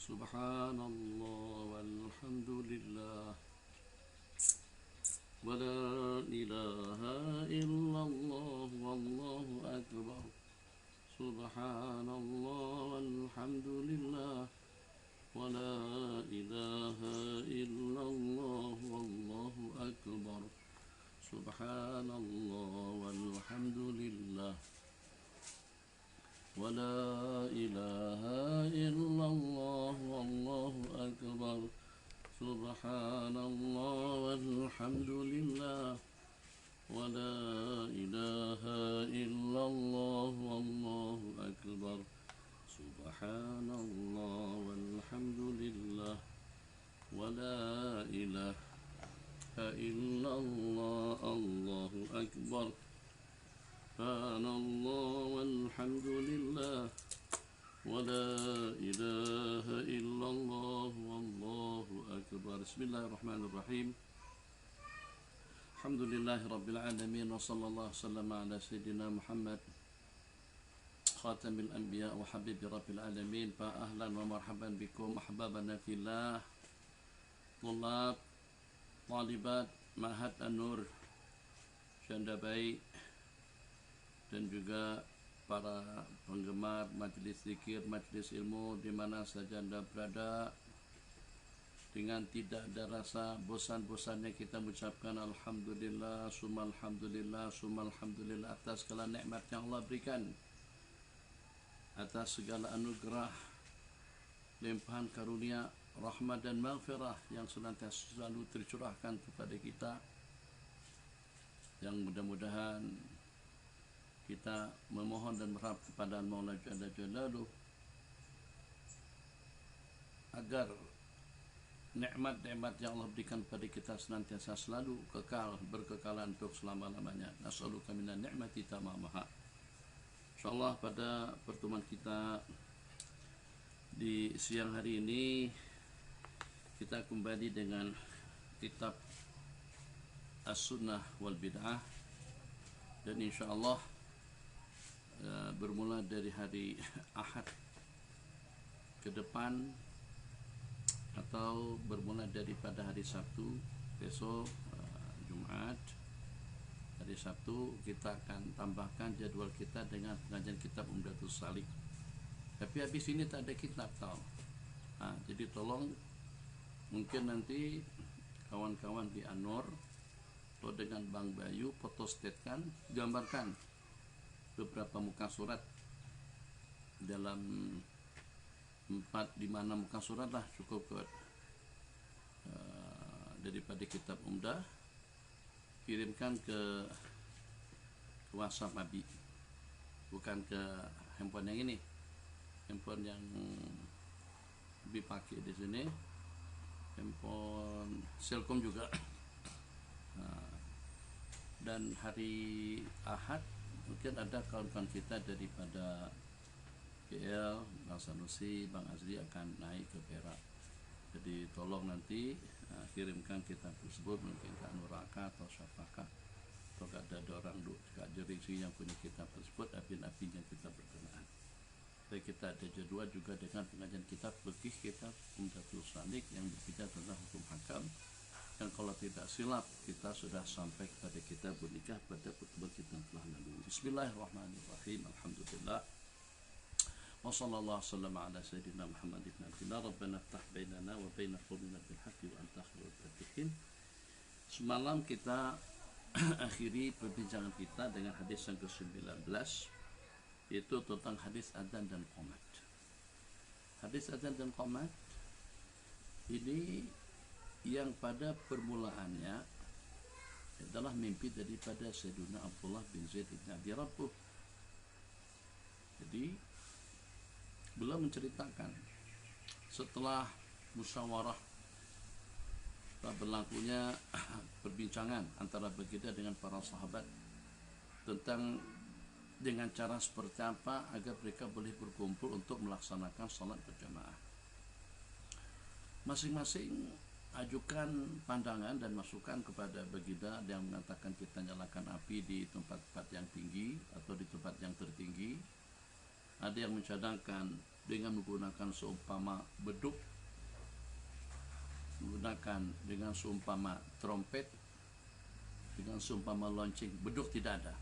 Subhanallah walhamdulillah wala ilaha illallah wallahu akbar. Subhanallah walhamdulillah wala ilaha illallah wallahu akbar. Subhanallah walhamdulillah ولا إله إلا الله والله أكبر. سبحان الله والحمد لله ولا إله إلا الله والله أكبر. سبحان الله والحمد لله ولا إله إلا الله الله أكبر. سبحان الله والحمد لله ولا إله إلا الله والله أكبر. بسم الله الرحمن الرحيم. الحمد لله رب العالمين وصلى الله وسلم على سيدنا محمد خاتم الأنبياء وحبيب رب العالمين. فأهلا ومرحبا بكم أحبابنا في الله، طلاب طالبات معهد النور Syanda Baik, dan juga para penggemar majlis zikir, majlis ilmu di mana saja Anda berada. Dengan tidak ada rasa bosan-bosannya kita mengucapkan alhamdulillah, summa alhamdulillah, summa alhamdulillah atas segala nikmat yang Allah berikan, atas segala anugerah, limpahan karunia, rahmat dan maghfirah yang senantiasa selalu tercurahkan kepada kita, yang mudah-mudahan kita memohon dan berharap kepada Maula Jalla Jalaluh agar nikmat-nikmat yang Allah berikan kepada kita senantiasa selalu kekal, berkekalan untuk selama-lamanya. Nas'aluka minan ni'mati tamamaha. InsyaAllah pada pertemuan kita di siang hari ini kita kembali dengan kitab As-Sunnah wal Bid'ah, dan insyaallah bermula dari hari Ahad ke depan, atau bermula daripada hari Sabtu besok, Jumat, hari Sabtu kita akan tambahkan jadwal kita dengan pengajian kitab Umdatus Salik. Tapi habis ini tak ada kitab tau. Jadi tolong, mungkin nanti kawan-kawan di Anor atau dengan Bang Bayu fotostatkan, gambarkan beberapa muka surat, dalam 4-5 muka surat lah cukup daripada kitab Umdah, kirimkan ke WhatsApp Abi, bukan ke handphone yang ini, handphone yang Abi pakai di sini, handphone Selcom juga. Dan hari Ahad mungkin ada kawan-kawan kita daripada KL, Bang Sanusi, Bang Azri akan naik ke Perak. Jadi tolong nanti kirimkan kitab tersebut, mungkin ke Anuraka atau Syafaka, atau ada orang dekat Jeriksi yang punya kitab tersebut, api-apinya kita berkenaan. Dan kita ada jadwal juga dengan pengajian kitab fikih, kitab Umdatul Salik yang berbicara tentang hukum hakam. Dan kalau tidak silap kita sudah sampai kepada kitab nikah pada pertemuan kita telah lalu. Bismillahirrahmanirrahim. Alhamdulillah. Wa sallallahu wasallam ala sayyidina Muhammad ibn Abdillah. Rabbana iftah bainana wa baina qawmina bil haqqi wa anta khairul fatihin. Semalam kita akhiri perbincangan kita dengan hadis yang ke-19, yaitu tentang hadis adzan dan qomat. Hadis adzan dan qomat ini yang pada permulaannya adalah mimpi daripada Sayyidina Abdullah bin Zaid bin Abi Rabbuh. Jadi beliau menceritakan setelah musyawarah, berlakunya perbincangan antara baginda dengan para sahabat tentang dengan cara seperti apa agar mereka boleh berkumpul untuk melaksanakan salat berjamaah. Masing-masing ajukan pandangan dan masukan kepada baginda, yang mengatakan kita nyalakan api di tempat-tempat yang tinggi atau di tempat yang tertinggi. Ada yang mencadangkan dengan menggunakan seumpama beduk, menggunakan dengan seumpama trompet, dengan seumpama lonceng. Beduk tidak ada.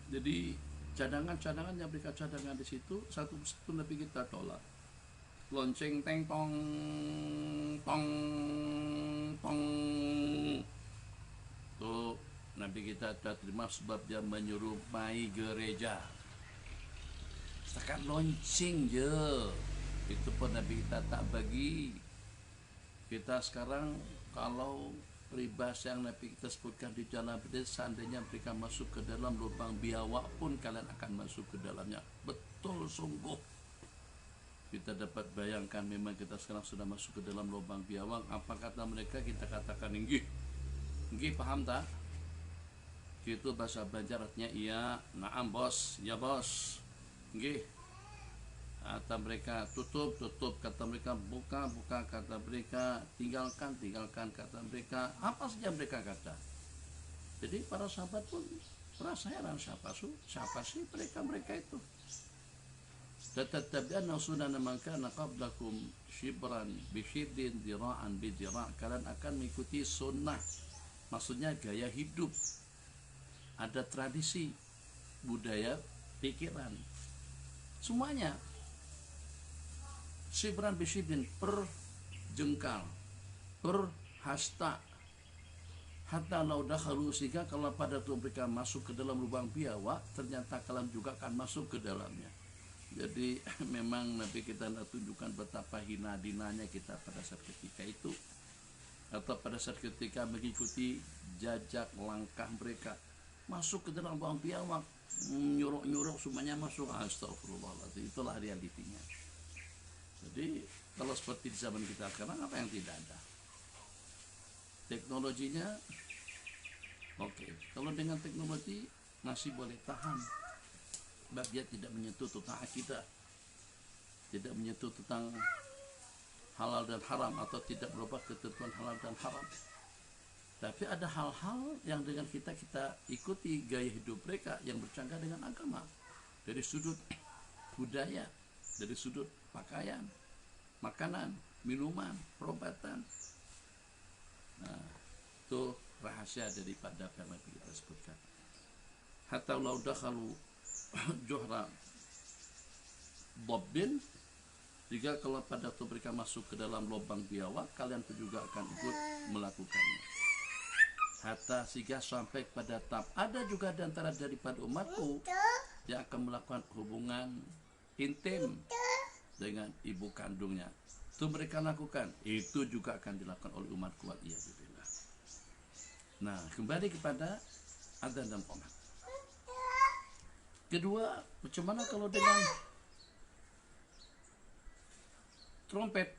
Jadi cadangan-cadangan yang mereka cadangan di situ satu persatu Nabi kita tolak. Lonceng teng tong tong tong, tuh Nabi kita tak terima sebab dia menyerupai gereja. Setakat lonceng je, itu pun Nabi kita tak bagi. Kita sekarang kalau peribahasa yang Nabi kita sebutkan di jalan hadis, seandainya mereka masuk ke dalam lubang biawak pun kalian akan masuk ke dalamnya. Betul sungguh. Kita dapat bayangkan memang kita sekarang sudah masuk ke dalam lubang biawak. Apa kata mereka? Kita katakan nggih. Nggih, paham tak? Itu bahasa Banjar artinya iya, naam bos, ya bos. Nggih. Kata mereka tutup, kata mereka buka, kata mereka tinggalkan, kata mereka apa saja mereka kata. Jadi para sahabat pun merasa heran, siapa sih mereka itu. Tatattabi'anna sunana man kana qablakum shibran bi shibrin dira'an bi dira'. Kalian akan mengikuti sunnah, maksudnya gaya hidup, ada tradisi, budaya, pikiran, semuanya. Shibran bisyibrin, per jengkal, per hasta, hatta lau dakhalu, sehingga kalau pada tuh mereka masuk ke dalam lubang biawak, ternyata kalian juga akan masuk ke dalamnya. Jadi memang Nabi kita nak tunjukkan betapa hina dinanya kita pada saat ketika itu, atau pada saat ketika mengikuti jejak langkah mereka masuk ke dalam lubang biawak, nyuruh semuanya masuk. Astagfirullahaladzim, itulah realitinya. Jadi kalau seperti di zaman kita sekarang, apa yang tidak ada? Teknologinya oke. Kalau dengan teknologi masih boleh tahan, sebab dia tidak menyentuh tentang akidah, tidak menyentuh tentang halal dan haram, atau tidak berubah ketentuan halal dan haram. Tapi ada hal-hal yang dengan kita ikuti gaya hidup mereka yang bercanggah dengan agama, dari sudut budaya, dari sudut pakaian, makanan, minuman, perobatan. Nah, itu rahasia daripada apa yang kita sebutkan. Hatta law dakhalu juhra dabbin, jika kalau pada waktu mereka masuk ke dalam lubang biawak, kalian pun juga akan ikut melakukannya. Hatta sehingga sampai pada tahap ada juga di antara daripada umatku yang akan melakukan hubungan intim dengan ibu kandungnya. Itu mereka lakukan, itu juga akan dilakukan oleh umatku. Wa'iyadzubillah. Nah, kembali kepada adzan dan qomat. Kedua, bagaimana kalau dengan trompet,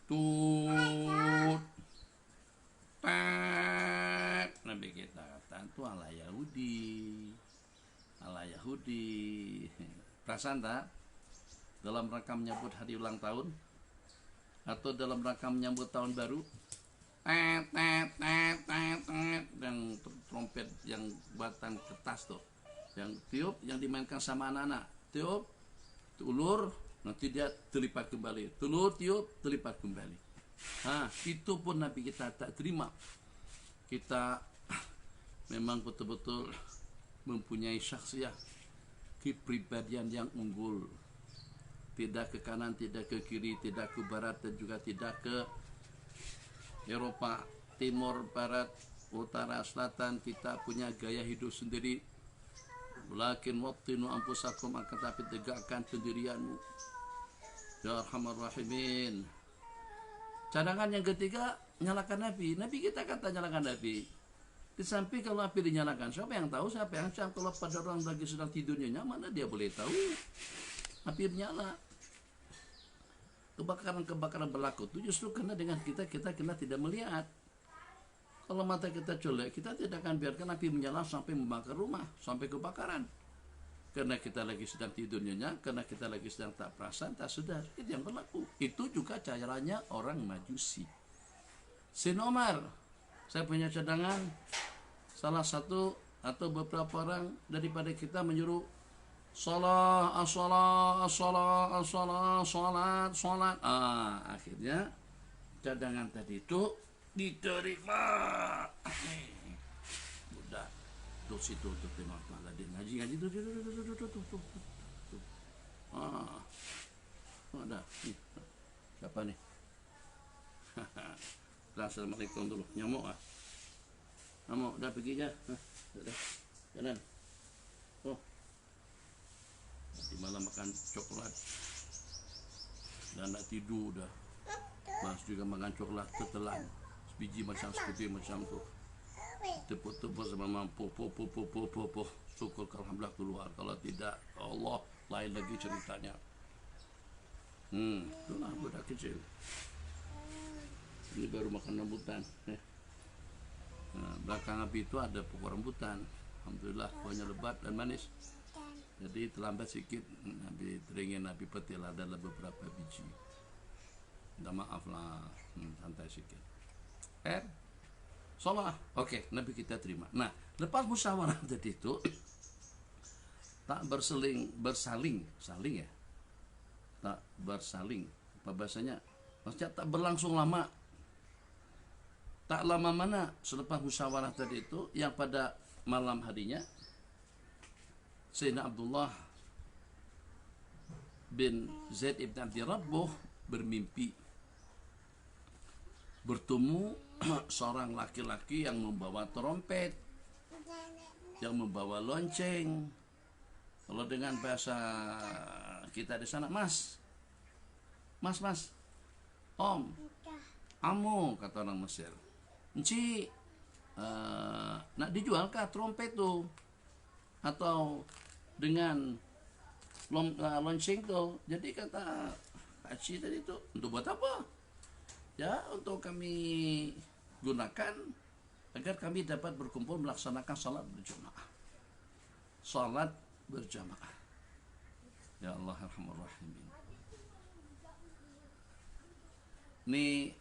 tut, Nabi kita kata itu ala Yahudi. Perasaan tak? Dalam rangka menyambut hari ulang tahun atau dalam rangka menyambut tahun baru, yang trompet yang buatan kertas tuh, yang tiup, yang dimainkan sama anak-anak, tiup, ulur, nanti dia terlipat kembali, telur, tiup, terlipat kembali. Itu pun Nabi kita tak terima. Kita memang betul-betul mempunyai syakhsiyah, kepribadian yang unggul, tidak ke kanan, tidak ke kiri, tidak ke barat, dan juga tidak ke Eropa, timur, barat, utara, selatan. Kita punya gaya hidup sendiri. Walakin wattinu anfusakum, akan tapi tegakkan pendirianmu, ya arhamar rahimin. Cadangan yang ketiga, nyalakan Nabi. Nabi kita kata nyalakan Nabi. Di samping kalau api dinyalakan, siapa yang tahu, siapa yang cam? Kalau pada orang lagi sedang tidurnya nyaman, dia boleh tahu api menyala. Kebakaran berlaku itu justru karena dengan kita kena tidak melihat. Kalau mata kita colek, kita tidak akan biarkan api menyala sampai membakar rumah, sampai kebakaran. Karena kita lagi sedang tidur nyenyak, karena kita lagi sedang tak perasaan, tak sadar, itu yang berlaku. Itu juga caranya orang Majusi. Sayyidina Umar, saya punya cadangan, salah satu atau beberapa orang daripada kita menyuruh Salat. Akhirnya cadangan tadi itu diterima. Udah tuh situ tuh tengok malah dia ngaji tuh. Udah nih. Siapa nih? Assalamualaikum dulu. Nyamuk udah pergi aja. Udah. Jalan. Oh. Nanti malam makan coklat. Dan nak tidur dah. Mas juga makan coklat tetelan. Sebiji macam seperti macam tu. Tepuk-tepuk sama mampu. Syukur alhamdulillah keluar. Kalau tidak, Allah lain lagi ceritanya. Itulah budak kecil. Ini baru makan rambutan. Nah, belakang api itu ada pokok rambutan. Alhamdulillah buahnya lebat dan manis. Jadi terlambat sedikit. Nabi teringin Nabi petil adalah beberapa biji. Minta maaf lah, santai sedikit. Salah. Oke, Nabi kita terima. Nah, lepas musyawarah tadi itu tak bersaling ya. Tak bersaling. Apa bahasanya? Maksudnya tak berlangsung lama. Tak lama mana selepas musyawarah tadi itu, yang pada malam harinya Sayyidina Abdullah bin Zaid ibn Abdi Rabbuh bermimpi bertemu seorang laki-laki yang membawa trompet, yang membawa lonceng. Kalau dengan bahasa kita di sana, mas, om, amu, kata orang Mesir. Enci, nak dijualkah trompet tuh? Atau dengan lonceng tuh? Jadi kata Pak Ci tadi itu, untuk buat apa? Ya, untuk kami gunakan agar kami dapat berkumpul melaksanakan salat berjamaah. Salat berjamaah. Ya Allah arhamar rahimin. Nih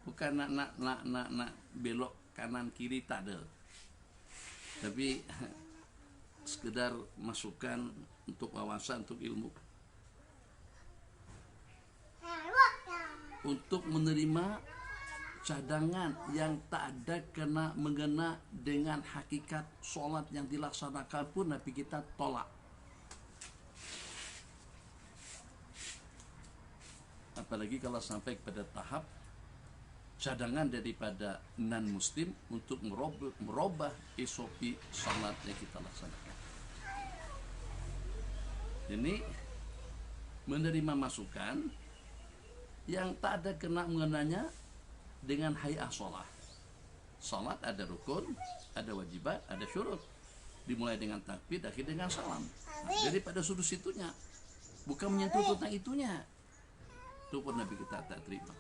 bukan nak belok kanan kiri tak ada, tapi sekedar masukan untuk wawasan, untuk ilmu, untuk menerima cadangan yang tak ada mengena dengan hakikat sholat yang dilaksanakan pun Nabi kita tolak. Apalagi kalau sampai pada tahap cadangan daripada non-muslim untuk merubah SOP salat yang kita laksanakan. Ini menerima masukan yang tak ada mengenanya dengan hay'ah sholat. Salat ada rukun, ada wajibat, ada syurut. Dimulai dengan takbir, akhir dengan salam. Daripada sudut situnya, bukan menyentuh tentang itunya. Itu pun Nabi kita tak terima.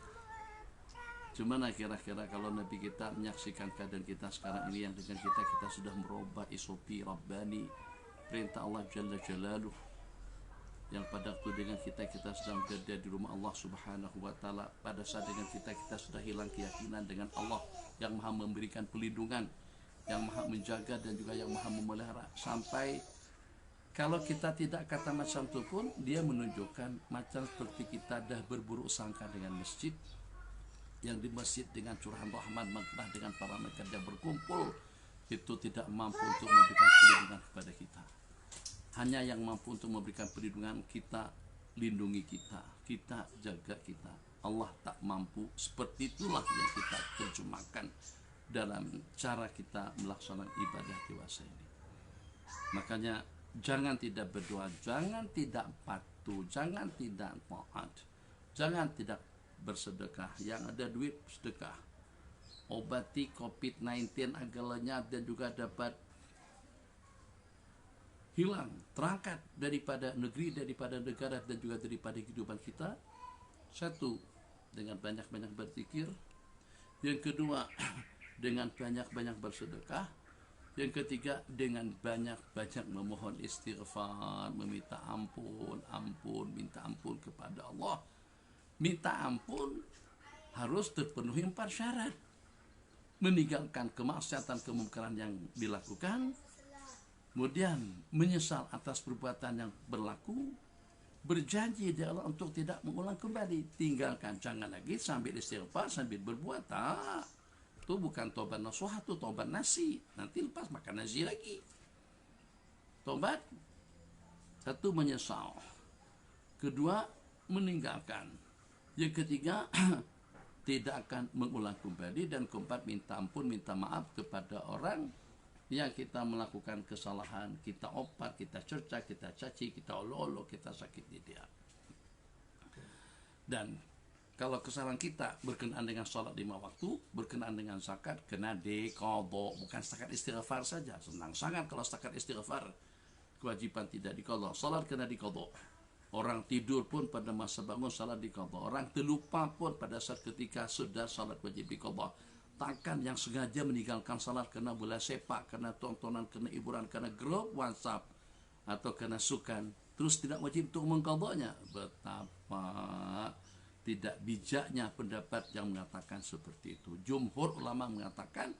Cuman kira-kira kalau Nabi kita menyaksikan keadaan kita sekarang ini, yang dengan kita sudah merubah SOP Rabbani, perintah Allah Jalla Jalaluh, yang pada waktu dengan kita sedang berada di rumah Allah Subhanahu wa Ta'ala. Pada saat dengan kita sudah hilang keyakinan dengan Allah yang maha memberikan perlindungan, yang maha menjaga dan juga yang maha memelihara. Sampai kalau kita tidak kata macam itu pun, dia menunjukkan macam seperti kita dah berburuk sangka dengan masjid, yang di masjid dengan curahan rahmat maghfirah dengan para malaikat yang berkumpul itu tidak mampu untuk memberikan perlindungan kepada kita. Hanya yang mampu untuk memberikan perlindungan, kita lindungi kita jaga kita. Allah tak mampu. Seperti itulah yang kita terjemahkan dalam cara kita melaksanakan ibadah dewasa ini. Makanya jangan tidak berdoa, jangan tidak patuh, jangan tidak taat, jangan tidak bersedekah. Yang ada duit sedekah, obati COVID-19 agar lenyap dan juga dapat hilang, terangkat daripada negeri, daripada negara dan juga daripada kehidupan kita. Satu, dengan banyak-banyak berzikir. Yang kedua, dengan banyak-banyak bersedekah. Yang ketiga, dengan banyak-banyak memohon istighfar, meminta ampun, minta ampun kepada Allah. Minta ampun harus terpenuhi 4 syarat. Meninggalkan kemaksiatan, kemungkaran yang dilakukan, kemudian menyesal atas perbuatan yang berlaku, berjanji dia Allah untuk tidak mengulang kembali. Tinggalkan, jangan lagi sambil istighfar sambil berbuat. Itu bukan tobat nasuha, itu tobat nasi. Nanti lepas makan nasi lagi. Tobat, satu menyesal, kedua meninggalkan, yang ketiga tidak akan mengulang kembali, dan keempat minta ampun, minta maaf kepada orang yang kita melakukan kesalahan, kita opat, kita cerca, kita caci, kita olo-olo, kita sakiti dia. Dan kalau kesalahan kita berkenaan dengan sholat 5 waktu, berkenaan dengan zakat, kena diqadha. Bukan setakat istighfar saja. Senang sangat kalau setakat istighfar, kewajiban tidak diqadha. Sholat kena diqadha. Orang tidur pun pada masa bangun salat diqadha. Orang terlupa pun pada saat ketika sudah salat wajib diqadha. Takkan yang sengaja meninggalkan salat karena bola sepak, karena tontonan, karena hiburan, karena grup WhatsApp, atau karena sukan, terus tidak wajib untuk mengqadhanya. Betapa tidak bijaknya pendapat yang mengatakan seperti itu. Jumhur ulama mengatakan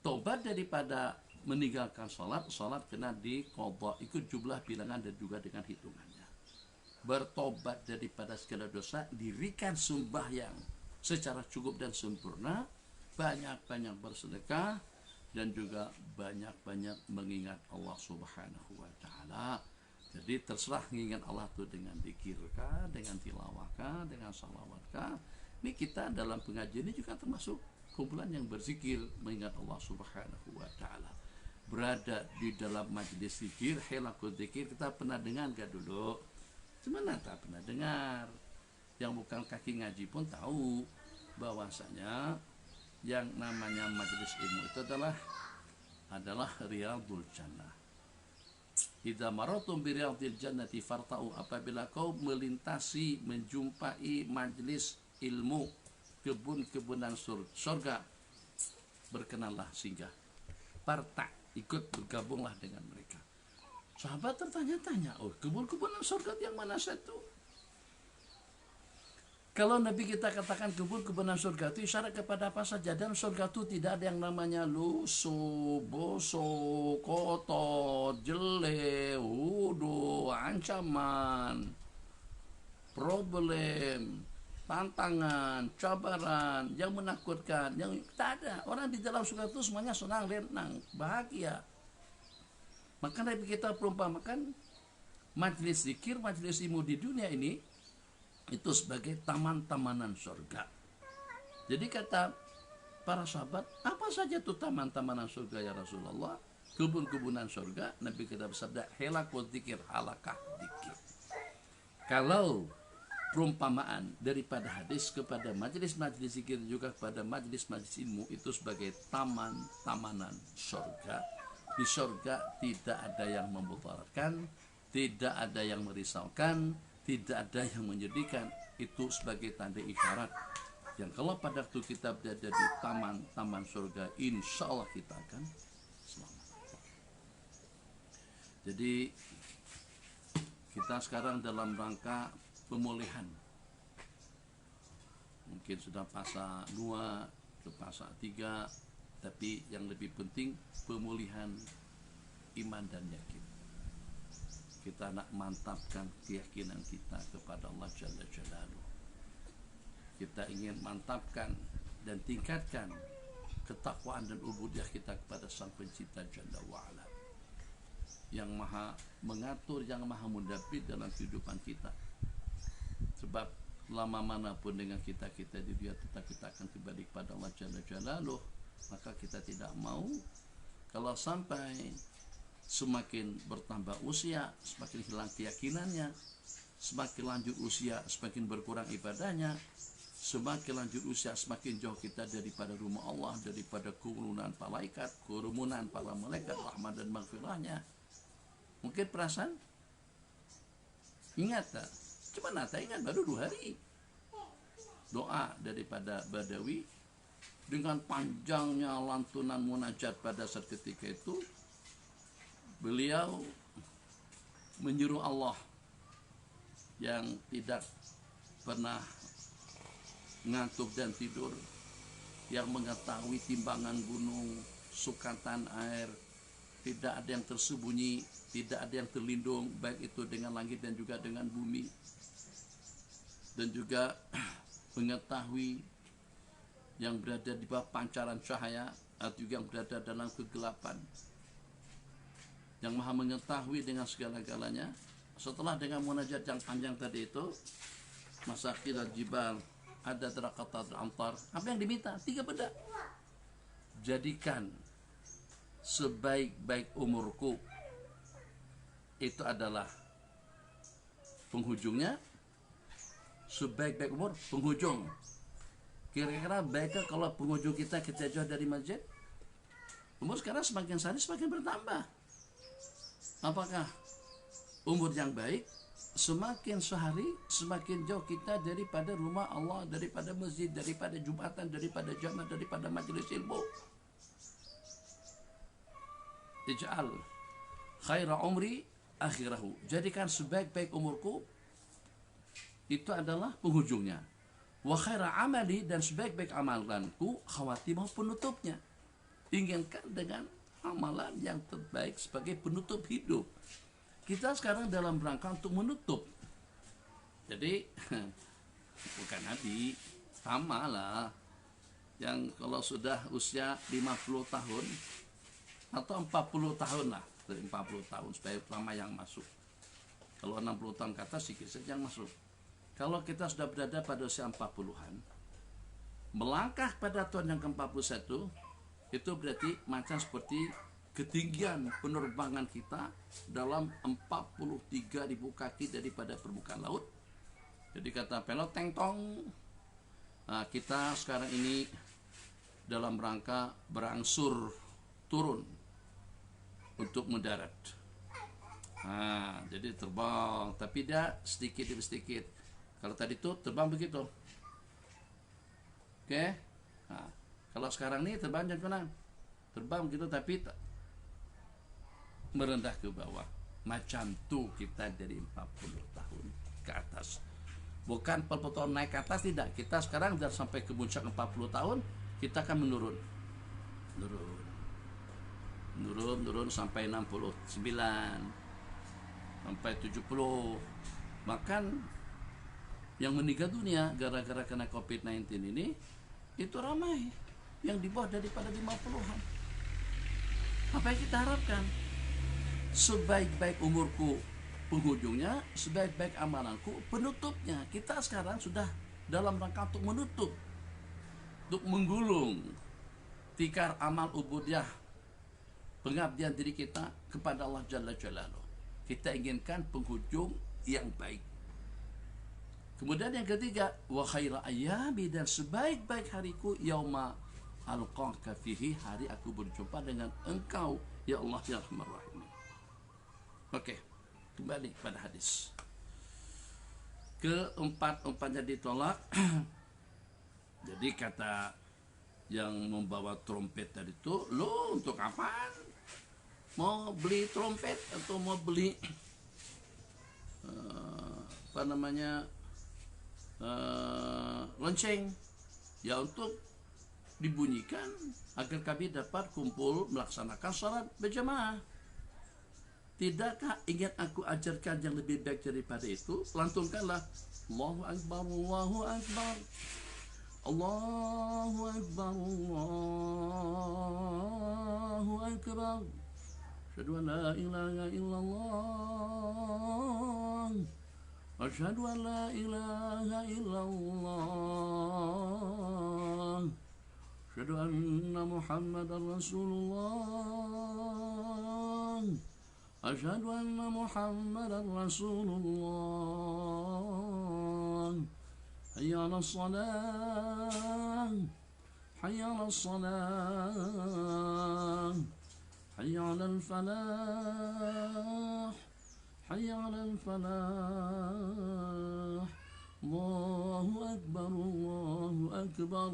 tobat daripada meninggalkan salat, salat kena diqadha, ikut jumlah bilangan dan juga dengan hitungannya. Bertobat daripada segala dosa, dirikan sembahyang secara cukup dan sempurna, banyak-banyak bersedekah, dan juga banyak-banyak mengingat Allah Subhanahu wa taala. Jadi terserah mengingat Allah itu dengan zikirkah, dengan tilawahkah, dengan salawatkah. Ini kita dalam pengajian ini juga termasuk kumpulan yang berzikir mengingat Allah Subhanahu wa taala. Berada di dalam majlis zikir, hilaqul zikir, kita pernah dengar gak dulu? Sebenarnya tak pernah dengar. Yang bukan kaki ngaji pun tahu bahwasanya yang namanya majelis ilmu itu adalah riyadul jannah. Idza maratum bi riyadil jannati farta'u, apabila kau melintasi, menjumpai majelis ilmu, kebun-kebunan surga, berkenanlah singgah. Farta, ikut bergabunglah dengan mereka. Sahabat tertanya-tanya, oh kebun-kebunan surga yang mana satu? Kalau Nabi kita katakan kebun-kebunan surga itu isyarat kepada apa saja, dan surga itu tidak ada yang namanya lusuh, bosok, kotor, jelek, wudu, ancaman, problem, tantangan, cabaran, yang menakutkan, yang tak ada. Orang di dalam surga itu semuanya senang, renang, bahagia. Maka Nabi kita perumpamakan majlis zikir, majlis ilmu di dunia ini itu sebagai taman-tamanan surga. Jadi kata para sahabat, apa saja tuh taman-tamanan surga ya Rasulullah? Kebun-kebunan surga. Nabi kita bersabda, hilaqul dzikir, halakah dzikir. Kalau perumpamaan daripada hadis kepada majelis-majelis zikir, juga kepada majelis-majelis ilmu, itu sebagai taman-tamanan surga. Di surga tidak ada yang memudaratkan, tidak ada yang merisaukan, tidak ada yang menyedihkan. Itu sebagai tanda isyarat yang kalau pada waktu kita berada di taman-taman surga, insya Allah kita akan selamat. Jadi kita sekarang dalam rangka pemulihan, mungkin sudah fase 2 ke fase 3, tapi yang lebih penting pemulihan iman dan yakin. Kita nak mantapkan keyakinan kita kepada Allah Jalla Jalaluh. Kita ingin mantapkan dan tingkatkan ketakwaan dan ubudiyah kita kepada Sang Pencipta Jalla wa'ala, yang maha mengatur, yang maha mudabbir dalam kehidupan kita. Sebab lama manapun dengan kita di dunia, tetap kita akan kembali kepada Allah Jalla Jalaluh. Maka kita tidak mau kalau sampai semakin bertambah usia, semakin hilang keyakinannya, semakin lanjut usia, semakin berkurang ibadahnya, semakin lanjut usia, semakin jauh kita daripada rumah Allah, daripada kerumunan para malaikat, rahmat dan maghfirahnya. Mungkin perasaan ingat tak? Cuma nata ingat baru 2 hari. Doa daripada Badawi dengan panjangnya lantunan munajat pada saat ketika itu, beliau menyuruh Allah yang tidak pernah ngantuk dan tidur, yang mengetahui timbangan gunung, sukatan air, tidak ada yang tersembunyi, tidak ada yang terlindung, baik itu dengan langit dan juga dengan bumi. Dan juga mengetahui yang berada di bawah pancaran cahaya atau juga yang berada dalam kegelapan. Yang maha mengetahui dengan segala-galanya. Setelah dengan munajat yang panjang tadi itu, masakil al-jibal ada terakatat antar. Apa yang diminta? 3 benda. Jadikan sebaik-baik umurku itu adalah penghujungnya. Sebaik-baik umur penghujung. Kira-kira baiknya kalau penghujung kita jauh dari masjid? Umur sekarang semakin hari semakin bertambah. Apakah umur yang baik semakin sehari semakin jauh kita daripada rumah Allah, daripada masjid, daripada jumatan, daripada jamaah, daripada majelis ilmu? Ij'al khaira umri akhirahu. Jadikan sebaik-baik umurku itu adalah penghujungnya. Wa khaira amali, dan sebaik-baik amalanku khawatimah, penutupnya. Inginkan dengan amalan yang terbaik sebagai penutup hidup. Kita sekarang dalam rangka untuk menutup. Jadi bukan Nabi, sama lah. Yang kalau sudah usia 50 tahun atau 40 tahun lah, dari 40 tahun supaya lama yang masuk. Kalau 60 tahun ke atas sedikit saja yang masuk. Kalau kita sudah berada pada usia 40-an, melangkah pada tahun yang ke-41, itu berarti macam seperti ketinggian penerbangan kita dalam 43.000 kaki daripada permukaan laut. Jadi kata pilot teng tong, nah, kita sekarang ini dalam rangka berangsur turun untuk mendarat. Nah, jadi terbang, tapi dia sedikit demi sedikit. Kalau tadi itu terbang begitu, oke. Nah, kalau sekarang ini terbang jangan terbang begitu, tapi merendah ke bawah. Macam tuh kita dari 40 tahun ke atas. Bukan 40 tahun naik ke atas, tidak. Kita sekarang sudah sampai ke puncak 40 tahun, kita akan menurun. Menurun sampai 69, sampai 70. Bahkan yang meninggal dunia gara-gara kena COVID-19 ini itu ramai, yang di bawah daripada 50-an. Apa yang kita harapkan? Sebaik-baik umurku penghujungnya, sebaik-baik amalanku penutupnya. Kita sekarang sudah dalam rangka untuk menutup, untuk menggulung tikar amal ubudiyah, pengabdian diri kita kepada Allah Jalla Jalaluh. Kita inginkan penghujung yang baik. Kemudian yang ketiga, wa khaira ayyami, dan sebaik-baik hariku yauma alqaka fihi, hari aku berjumpa dengan engkau ya Allah ya Rahman Rahim. Oke, kembali pada hadis. Keempat-empatnya ditolak. Jadi kata yang membawa trompet tadi itu, lo untuk apa? Mau beli trompet atau mau beli lonceng? Ya untuk dibunyikan agar kami dapat kumpul melaksanakan salat berjamaah. Tidakkah ingin aku ajarkan yang lebih baik daripada itu? Lantunkanlah Allahu Akbar, Allahu Akbar, Allahu Akbar, Allahu Akbar, asyhadu an la ilaha illallah, asyhadu an la ilaha illallah, asyhadu anna Muhammadar Rasulullah, asyhadu anna Muhammadar Rasulullah. Hayya 'alas shalah, hayya 'alas salah, hayya 'alal falah, hayya 'alal falah. Allahu akbar, Allahu akbar,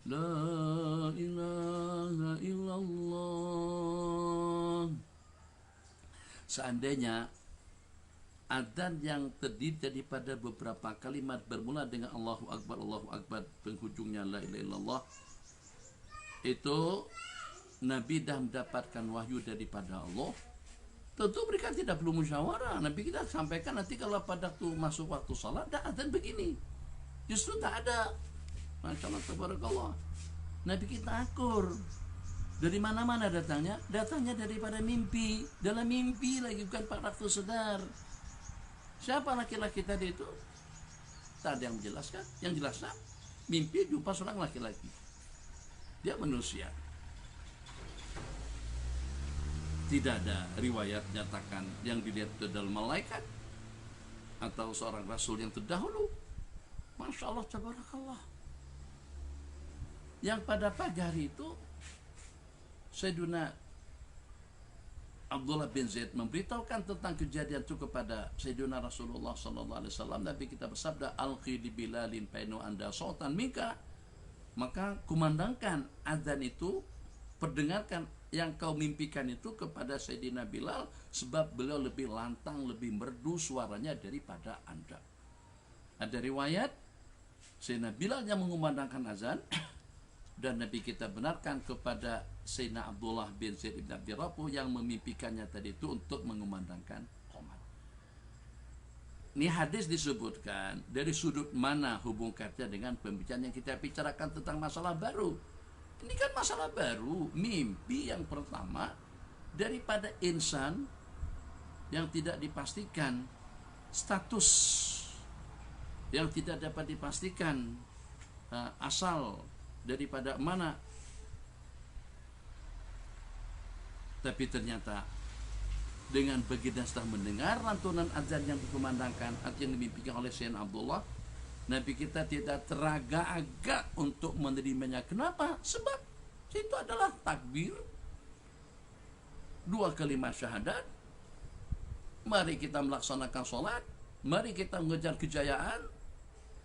la ilaha illallah. Seandainya adzan yang terdiri daripada beberapa kalimat bermula dengan Allahu Akbar, Allahu Akbar, penghujungnya la ilaha illallah, itu Nabi dah mendapatkan wahyu daripada Allah, tentu mereka tidak perlu musyawarah. Nabi kita sampaikan nanti kalau pada waktu masuk waktu salat dah adzan begini. Justru tak ada. Masya Allah, tabarakallah. Nabi kita akur. Dari mana-mana datangnya? Datangnya daripada mimpi. Dalam mimpi lagi, bukan pada waktu sedar. Siapa laki-laki tadi itu? Tak ada yang menjelaskan. Yang jelasnya mimpi jumpa seorang laki-laki. Dia manusia. Tidak ada riwayat nyatakan yang dilihat itu adalah malaikat atau seorang rasul yang terdahulu. Masya Allah, tabarakallah. Yang pada pagi hari itu Sayyiduna Abdullah bin Zaid memberitahukan tentang kejadian itu kepada Sayyiduna Rasulullah SAW. Nabi kita bersabda, alqi di Bilalin painu anda sautan mika. Maka kumandangkan azan itu, perdengarkan yang kau mimpikan itu kepada Sayyidina Bilal, sebab beliau lebih lantang, lebih merdu suaranya daripada anda. Ada riwayat Sayyidina Bilal yang mengumandangkan azan dan Nabi kita benarkan kepada Sayyidina Abdullah bin Zaid ibn Abi Rabuh yang memimpikannya tadi itu untuk mengumandangkan qomat. Ini hadis disebutkan dari sudut mana hubungannya dengan pembicaraan yang kita bicarakan tentang masalah baru. Ini kan masalah baru, mimpi yang pertama daripada insan yang tidak dipastikan, status yang tidak dapat dipastikan, asal daripada mana. Tapi ternyata dengan begitu setelah mendengar lantunan azan yang dikumandangkan, yang dimimpikan oleh Sayyidina Abdullah, Nabi kita tidak teragak-agak untuk menerimanya. Kenapa? Sebab itu adalah takbir, 2 kalimat syahadat. Mari kita melaksanakan sholat, mari kita mengejar kejayaan.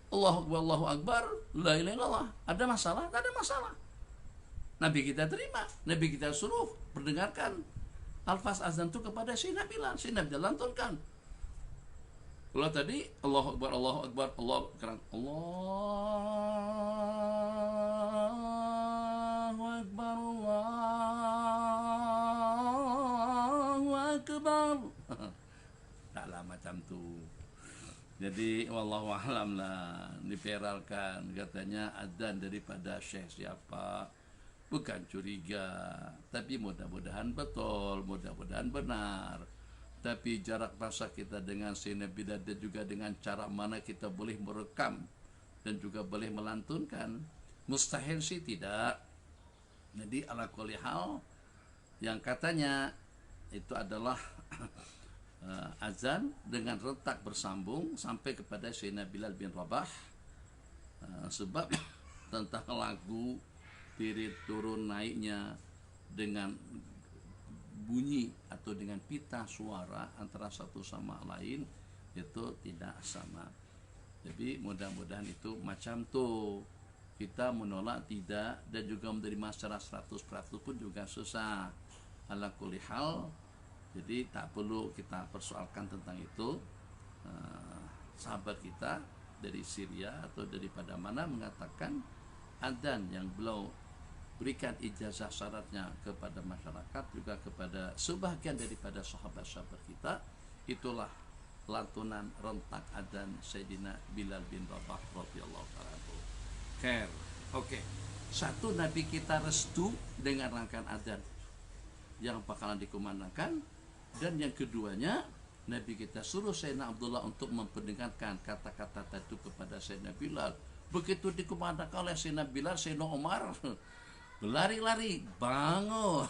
Allahu Akbar, Allahu Akbar, la ilaha illallah. Ada masalah? Tak ada masalah. Nabi kita terima, Nabi kita suruh perdengarkan alfaz azan itu kepada Sayyidina Bilal. Sayyidina Bilal lantunkan. Kalau tadi Allahu Akbar, Allahu Akbar, Allahu Akbar, Allahu Akbar, Allahu Akbar. Taklah macam tu. Jadi wallahu a'lam lah, diperalkan katanya adzan daripada syekh siapa, bukan curiga, tapi mudah-mudahan betul, mudah-mudahan benar. Tapi jarak masa kita dengan Sayyidina Bilal dan juga dengan cara mana kita boleh merekam dan juga boleh melantunkan, mustahil sih tidak. Jadi ala kulli hal yang katanya itu adalah azan dengan rentak bersambung sampai kepada Sayyidina Bilal bin Rabah, sebab tentang lagu pirit turun naiknya dengan bunyi atau dengan pita suara antara satu sama lain itu tidak sama. Jadi mudah-mudahan itu macam tu. Kita menolak tidak dan juga menerima secara 100% pun juga susah. Ala kulli hal, jadi tak perlu kita persoalkan tentang itu. Sahabat kita dari Syria atau daripada mana mengatakan adzan yang beliau berikan ijazah syaratnya kepada masyarakat, juga kepada sebahagian daripada sahabat-sahabat kita, itulah lantunan rentak adzan Sayyidina Bilal bin Rabah radhiyallahu ta'ala. Oke. Satu, Nabi kita restu dengan rangkaian adzan yang bakalan dikumandangkan, dan yang keduanya Nabi kita suruh Sayyidina Abdullah untuk memperdengarkan kata-kata itu kepada Sayyidina Bilal. Begitu dikumandangkan oleh Sayyidina Bilal, Sayyidina Umar berlari-lari, bangun.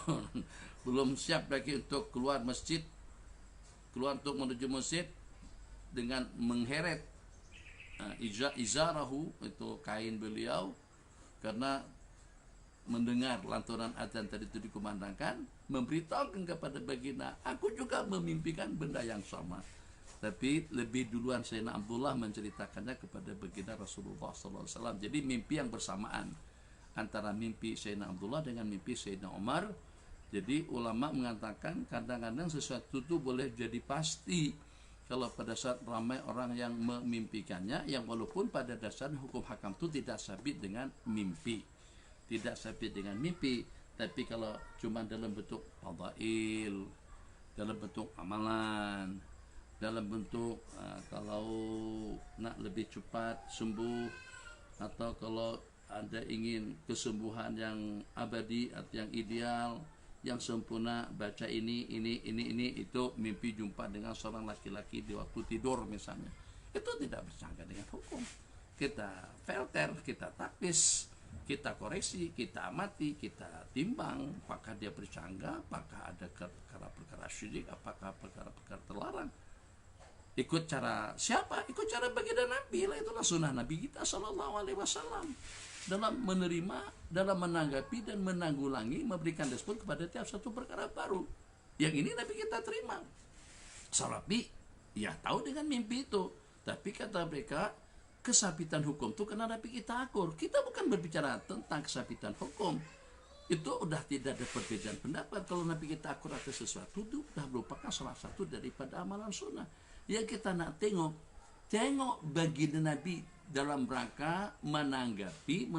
Belum siap lagi untuk keluar masjid, keluar untuk menuju masjid dengan mengheret izarahu, itu kain beliau, karena mendengar lantunan azan tadi itu dikumandangkan, memberitahukan kepada baginda, aku juga memimpikan benda yang sama. Tapi lebih duluan Sayyidina Abdullah menceritakannya kepada baginda Rasulullah SAW. Jadi mimpi yang bersamaan antara mimpi Sayyidina Abdullah dengan mimpi Sayyidina Umar. Jadi ulama mengatakan kadang-kadang sesuatu itu boleh jadi pasti kalau pada saat ramai orang yang memimpikannya, yang walaupun pada dasarnya hukum hakam itu tidak sabit dengan mimpi, tidak sabit dengan mimpi, Tapi kalau cuma dalam bentuk fadail, dalam bentuk amalan, dalam bentuk kalau nak lebih cepat sembuh, atau kalau Anda ingin kesembuhan yang abadi atau yang ideal, yang sempurna, baca ini, itu mimpi jumpa dengan seorang laki-laki di waktu tidur misalnya. Itu tidak bersangka dengan hukum. Kita filter, kita tapis, kita koreksi, kita amati, kita timbang, apakah dia bersangka, apakah ada perkara-perkara syirik, apakah perkara-perkara terlarang. Ikut cara siapa? Ikut cara baginda Nabi lah, itulah sunnah Nabi kita Shallallahu Alaihi Wasallam dalam menerima, dalam menanggapi dan menanggulangi, memberikan respon kepada tiap satu perkara baru. Yang ini Nabi kita terima. Salafi ya tahu dengan mimpi itu, tapi kata mereka kesabitan hukum itu karena Nabi kita akur. Kita bukan berbicara tentang kesabitan hukum. Itu udah tidak ada perbedaan pendapat. Kalau Nabi kita akur atas sesuatu, itu sudah merupakan salah satu daripada amalan sunnah. Yang kita nak tengok baginda Nabi dalam rangka menanggapi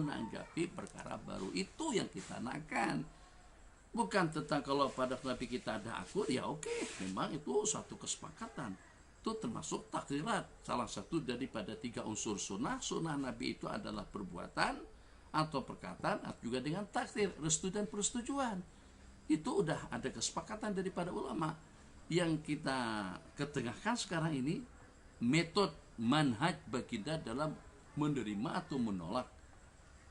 perkara baru. Itu yang kita nakkan. Bukan tentang kalau pada Nabi kita ada akur, ya oke, memang itu suatu kesepakatan. Itu termasuk takdirat, salah satu daripada 3 unsur sunnah. Sunnah Nabi itu adalah perbuatan atau perkataan, atau juga dengan takdir, restu dan persetujuan. Itu udah ada kesepakatan daripada ulama. Yang kita ketengahkan sekarang ini metode manhaj baginda dalam menerima atau menolak,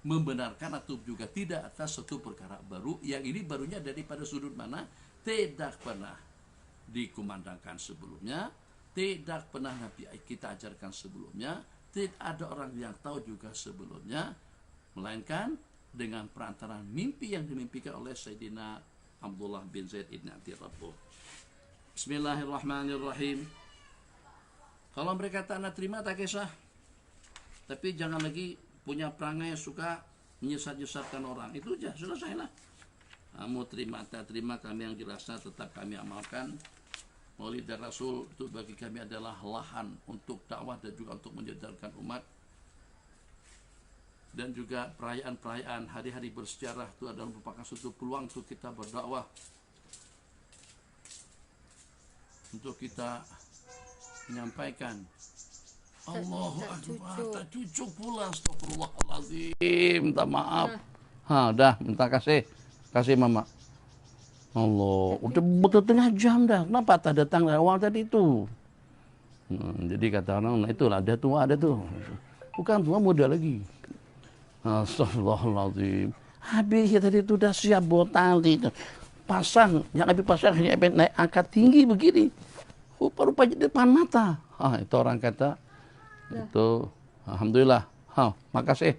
membenarkan atau juga tidak atas satu perkara baru. Yang ini barunya daripada sudut mana tidak pernah dikumandangkan sebelumnya, tidak pernah Nabi kita ajarkan sebelumnya, tidak ada orang yang tahu juga sebelumnya, melainkan dengan perantaraan mimpi yang dimimpikan oleh Sayyidina Abdullah bin Zaid ibn Abdi Rabbuh. Bismillahirrahmanirrahim. Kalau mereka tak nak terima, tak kisah. Tapi jangan lagi punya perangai suka menyesat-nyesatkan orang. Itu aja, selesailah. Kamu terima, tak terima, kami yang jelasnya tetap kami amalkan. Maulid dan Rasul itu bagi kami adalah lahan untuk dakwah dan juga untuk menyadarkan umat. Dan juga perayaan-perayaan hari-hari bersejarah itu adalah merupakan suatu peluang untuk kita berdakwah, untuk kita menyampaikan. Allahu Akbar, tak cucuk pula, astagfirullahaladzim, minta maaf. Dah, minta kasih mama. Allah, udah betul tengah jam dah, kenapa tak datang awal tadi itu? Jadi kata orang, nah itulah, ada tuh. Bukan tua, muda lagi. Astagfirullahaladzim. Habis ya tadi itu udah siap bawa tali. Pasang, yang habis pasang hanya naik angkat tinggi begini, rupa-rupa di depan mata. Itu orang kata itu alhamdulillah. Makasih.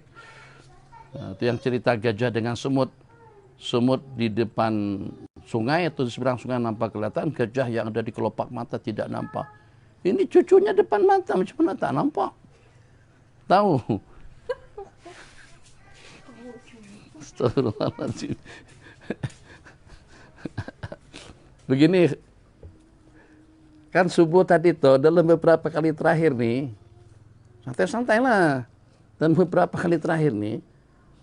Itu yang cerita gajah dengan semut di depan sungai atau di seberang sungai nampak kelihatan, gajah yang ada di kelopak mata tidak nampak. Ini cucunya depan mata, macam mana tak nampak? Tahu? Astagfirullahaladzim. Begini, kan subuh tadi tuh dalam beberapa kali terakhir nih, santai-santai lah. Dan beberapa kali terakhir nih,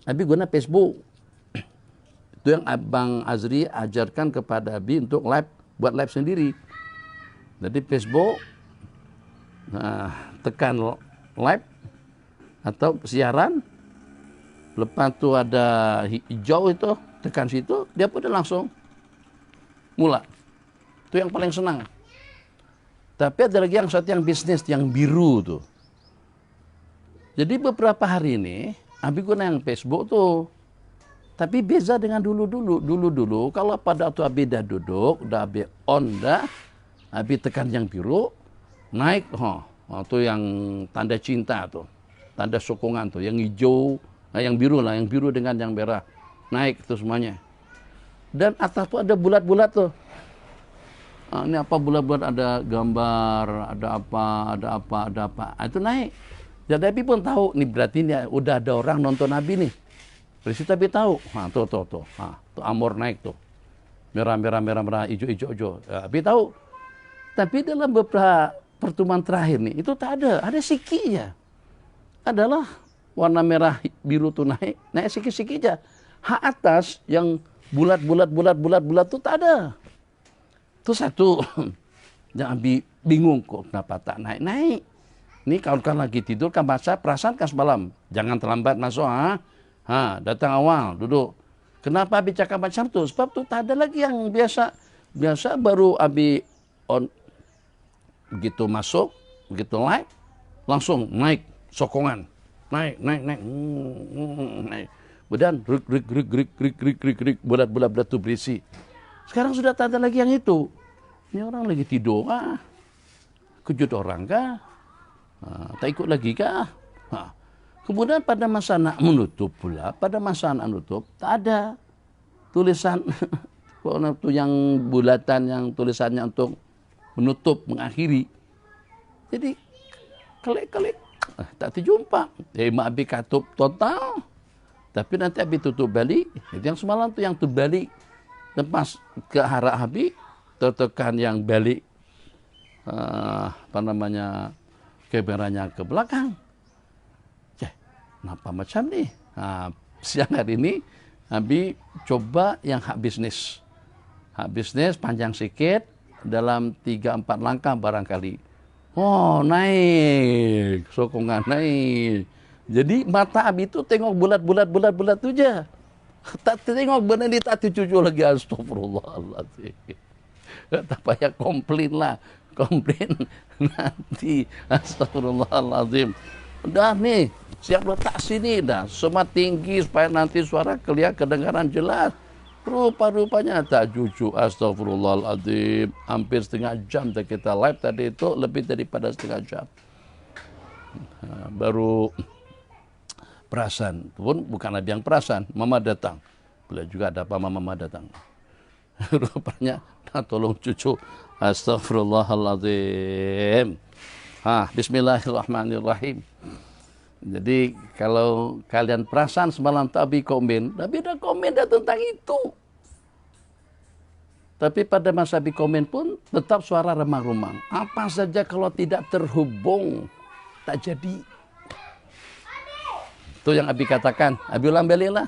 Abi guna Facebook. Itu yang Abang Azri ajarkan kepada Abi untuk buat live sendiri. Jadi Facebook, tekan live atau siaran, lepas itu ada hijau itu, tekan situ, dia pun langsung mula. Itu yang paling senang. Tapi ada lagi satu yang bisnis, yang biru tuh. Jadi beberapa hari ini, Abi guna yang Facebook tuh. Tapi beza dengan dulu-dulu. Kalau pada waktu Abi dah duduk, udah Abi on dah, Abi tekan yang biru, naik, itu yang tanda cinta tuh. Tanda sokongan tuh, yang hijau, yang biru lah, yang biru dengan yang merah. Naik tuh semuanya. Dan atas tuh ada bulat-bulat tuh. Ini apa bulat-bulat, ada gambar, ada apa. Itu naik. Jadi Abi pun tahu, nih berarti ini udah ada orang nonton Abi nih. Dari situ Abi tahu. Tuh. Tuh Amor naik tuh. Merah, hijau. Abi tahu. Tapi dalam beberapa pertemuan terakhir nih, itu tak ada. Ada sikinya. Adalah warna merah biru tuh naik siki-siki aja. Hak atas yang bulat tuh tak ada. Itu satu. Yang Abi bingung kok kenapa tak naik. Ini kawan-kawan lagi tidur kan baca perasaan kan semalam. Jangan terlambat masuk datang awal duduk. Kenapa Abi cakap macam tu? Sebab tu tak ada lagi yang biasa baru Abi on begitu masuk, begitu live langsung naik sokongan. Naik. Kemudian rik bulat tu berisi. Sekarang sudah tak ada lagi yang itu. Ini orang lagi tidur kejut orang kah? Tak ikut lagi kah? Kemudian pada masa nak menutup pula, tak ada tulisan itu yang bulatan, yang tulisannya untuk menutup, mengakhiri. Jadi kelik tak terjumpa. Mak Abi katup total, tapi nanti Abi tutup balik. Itu yang semalam tu yang terbalik, lepas ke arah Abi, tertekan yang balik kameranya ke belakang. Kenapa macam ni? Siang hari ini Abi coba yang hak bisnis. Hak bisnis panjang sikit, dalam 3-4 langkah barangkali. Oh, naik. Sokongan naik. Jadi mata Abi itu tengok bulat tu je. Tak tengok benar ni, tak tercucu lagi. Astagfirullahaladzim. Tak payah komplain lah. Komplain nanti. Astagfirullahaladzim. Udah nih, siap letak sini dah. Semua tinggi supaya nanti suara kedengaran jelas. Rupa-rupanya tak cucu. Astagfirullahaladzim. Hampir setengah jam kita live tadi itu, lebih daripada setengah jam. Baru perasan. Pun bukan Nabi yang perasan. Mama datang. Boleh juga ada apa mama datang. Rupanya, tolong cucu. Astagfirullahaladzim. Bismillahirrahmanirrahim. Jadi kalau kalian perasan semalam Abi komen, Abi dah komen dah tentang itu. Tapi pada masa Abi komen pun tetap suara remang-remang. Apa saja kalau tidak terhubung, tak jadi. Itu yang Abi katakan. Abi ulang balik lah.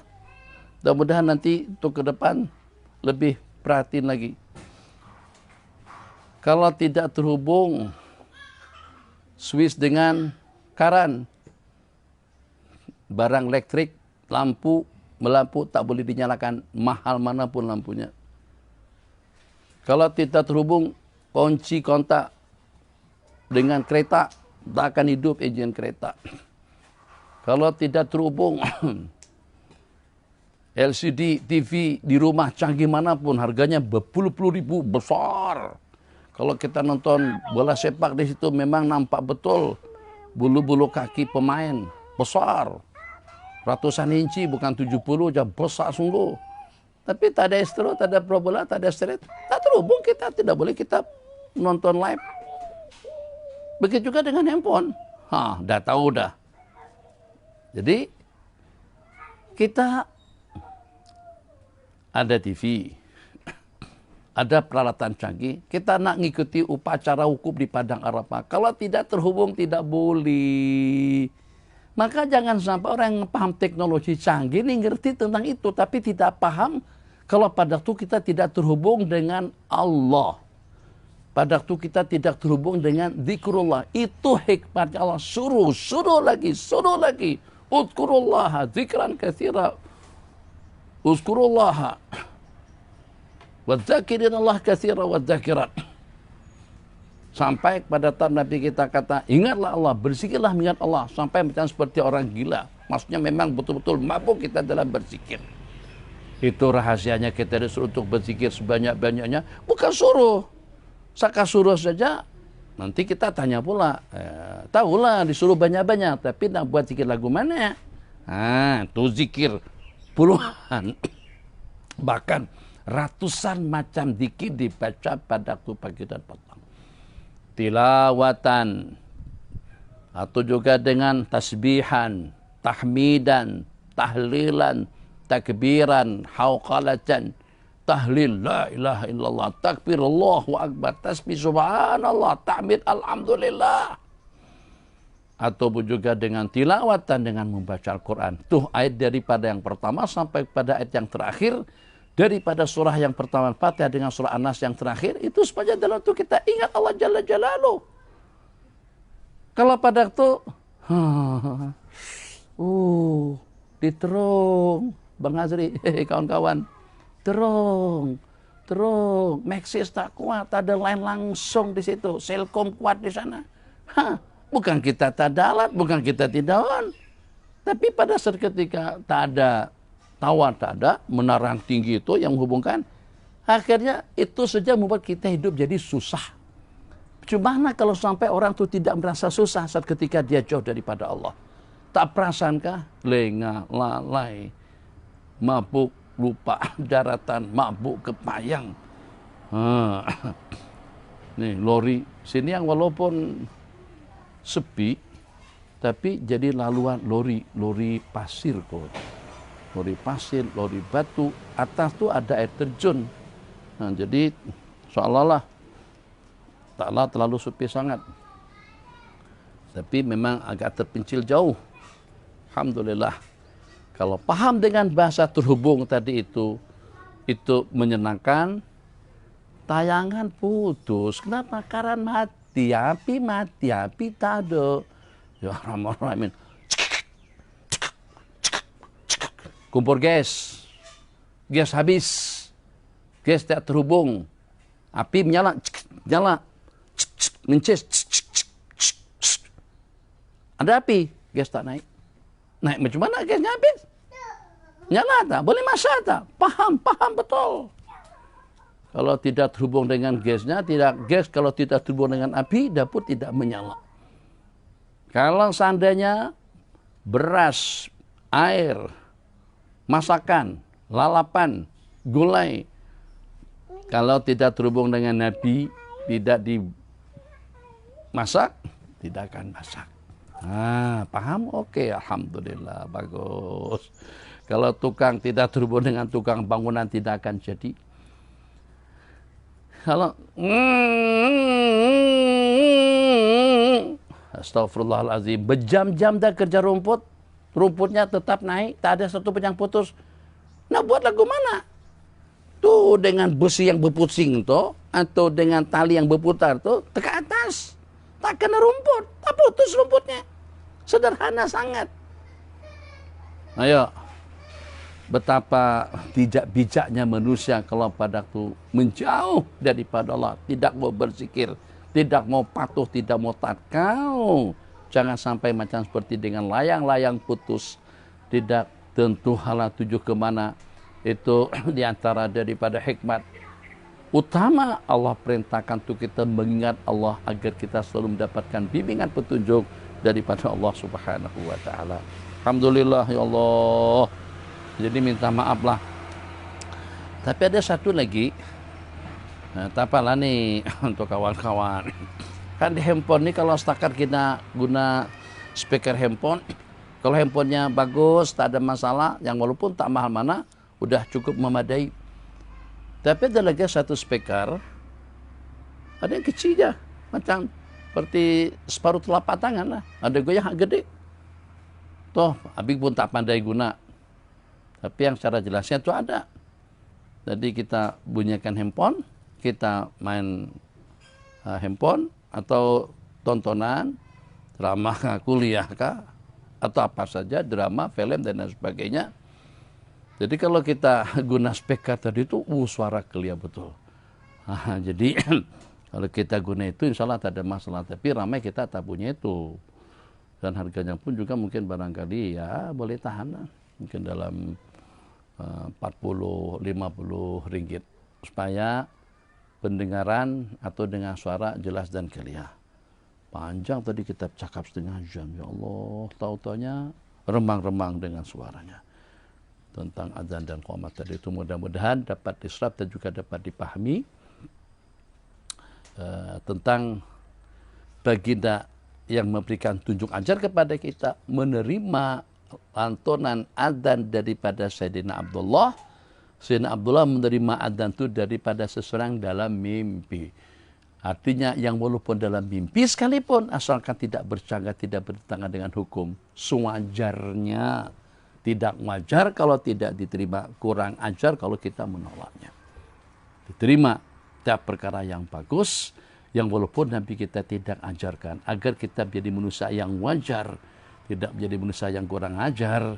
Mudah-mudahan nanti untuk ke depan lebih perhatiin lagi. Kalau tidak terhubung switch dengan karan, barang elektrik, melampu tak boleh dinyalakan, mahal manapun lampunya. Kalau tidak terhubung kunci kontak dengan kereta, tak akan hidup enjin kereta. Kalau tidak terhubung LCD TV di rumah canggih manapun, harganya berpuluh-puluh ribu, besar. Kalau kita nonton bola sepak di situ memang nampak betul bulu-bulu kaki pemain besar. Ratusan inci, bukan 70, jauh besar sungguh. Tapi tak ada estro, tak ada parabola, tak ada straight. Tak terhubung, kita tidak boleh kita nonton live. Begitu juga dengan handphone. Dah tahu dah. Jadi kita ada TV, ada peralatan canggih, kita nak ngikuti upacara wukuf di Padang Arafah. Kalau tidak terhubung, tidak boleh. Maka jangan sampai orang yang paham teknologi canggih ini ngerti tentang itu, tapi tidak paham kalau pada waktu kita tidak terhubung dengan Allah. Pada waktu kita tidak terhubung dengan zikrullah. Itu hikmatnya Allah. Suruh lagi. Uzkurullaha zikran katsira. Uzkurullaha. Wadzakirin Allah katsira wadzakirat. Sampai pada tahap Nabi kita kata, ingatlah Allah, berzikirlah mengingat Allah. Sampai macam seperti orang gila. Maksudnya memang betul-betul mabuk kita dalam berzikir. Itu rahasianya kita disuruh untuk berzikir sebanyak-banyaknya. Bukan suruh. Saka suruh saja, nanti kita tanya pula. Tahulah disuruh banyak-banyak, tapi nak buat zikir lagu mana? Itu zikir puluhan. Bahkan ratusan macam zikir dibaca pada waktu pagi dan petang. Tilawatan, atau juga dengan tasbihan, tahmidan, tahlilan, takbiran, hauqalatan, tahlil la ilaha illallah, takbir Allahu akbar, tasbih subhanallah, tahmid alhamdulillah. Atau juga dengan tilawatan, dengan membaca Al-Quran. Tuh ayat daripada yang pertama sampai pada ayat yang terakhir, daripada surah yang pertama Fatihah dengan surah An-Nas yang terakhir, itu supaya dalam itu kita ingat Allah Jalla Jalaluh. Kalau pada itu diterung Bang Azri, kawan-kawan, terung, Maxis tak kuat, ada lain langsung di situ, Selkom kuat di sana. Bukan kita tak ada alat, bukan kita tidak on. Tapi pada saat ketika tak ada tawar, tak ada menara tinggi itu yang menghubungkan, akhirnya itu saja membuat kita hidup jadi susah. Cuma kalau sampai orang itu tidak merasa susah saat ketika dia jauh daripada Allah. Tak perasaankah? Lengah, lalai, mabuk, lupa daratan, mabuk kepayang. Nih lori sini yang walaupun sepi, tapi jadi laluan lori pasir kok. Lori pasir, lori batu, atas tuh ada air terjun. Nah, jadi seolah-olah taklah terlalu sepi sangat. Tapi memang agak terpencil jauh. Alhamdulillah. Kalau paham dengan bahasa terhubung tadi itu menyenangkan. Tayangan putus. Kenapa? Karena mati api tak ada. Ya Rahman. Kumpul gas habis, gas tak terhubung, api menyala, mencis, ada api, gas tak naik macam mana gasnya habis? Nyala tak? Boleh masak tak? Paham betul. Kalau tidak terhubung dengan gasnya, gas kalau tidak terhubung dengan api, dapur tidak menyala. Kalau seandainya beras, air, masakan, lalapan, gulai, kalau tidak terhubung dengan api, tidak dimasak, tidak akan masak. Paham? Oke, alhamdulillah, bagus. Kalau tukang tidak terhubung dengan tukang bangunan, tidak akan jadi. Kalau astagfirullahaladzim, berjam-jam dah kerja rumputnya tetap naik, tak ada satu pun yang putus. Nah, buat lagu mana? Tuh dengan besi yang berpusing tuh, atau dengan tali yang berputar tuh, ke atas. Tak kena rumput, tak putus rumputnya. Sederhana sangat. Ayo, betapa bijak-bijaknya manusia kalau pada itu menjauh daripada Allah, tidak mau berzikir, tidak mau patuh, tidak mau taat. Kau jangan sampai macam seperti dengan layang-layang putus, tidak tentu hala tuju kemana. Itu diantara daripada hikmat utama Allah perintahkan untuk kita mengingat Allah agar kita selalu mendapatkan bimbingan petunjuk daripada Allah Subhanahu wa taala. Alhamdulillah ya Allah. Jadi minta maaf lah. Tapi ada satu lagi. Nah, tak apalah nih untuk kawan-kawan. Kan di handphone ini kalau setakat kita guna speaker handphone, kalau handphonenya bagus, tak ada masalah, yang walaupun tak mahal mana, udah cukup memadai. Tapi ada lagi satu speaker, ada yang kecil aja, macam seperti separuh telapak tangan lah, ada goyang gede. Toh, Abik pun tak pandai guna. Tapi yang secara jelasnya itu ada. Jadi kita bunyikan handphone, kita main handphone atau tontonan, drama kuliah kah, atau apa saja, drama, film dan lain sebagainya. Jadi kalau kita guna speaker tadi itu, suara clear betul. Jadi kalau kita guna itu insya Allah tak ada masalah. Tapi ramai kita tak punya itu. Dan harganya pun juga mungkin barangkali ya boleh tahan. Mungkin dalam 40-50 ringgit. Supaya pendengaran atau dengan suara jelas dan clear. Panjang tadi kita cakap setengah jam. Ya Allah, tahu-taunya remang-remang dengan suaranya. Tentang azan dan qomat tadi itu mudah-mudahan dapat diserap dan juga dapat dipahami tentang baginda yang memberikan tunjuk ajar kepada kita menerima lantunan azan daripada Sayyidina Abdullah. Sayyidina Abdullah menerima azan itu daripada seseorang dalam mimpi. Artinya yang walaupun dalam mimpi sekalipun asalkan tidak bercangga, tidak bertentangan dengan hukum, sewajarnya Tidak wajar kalau tidak diterima, kurang ajar kalau kita menolaknya. Diterima tiap perkara yang bagus, yang walaupun Nabi kita tidak ajarkan, agar kita menjadi manusia yang wajar, tidak menjadi manusia yang kurang ajar.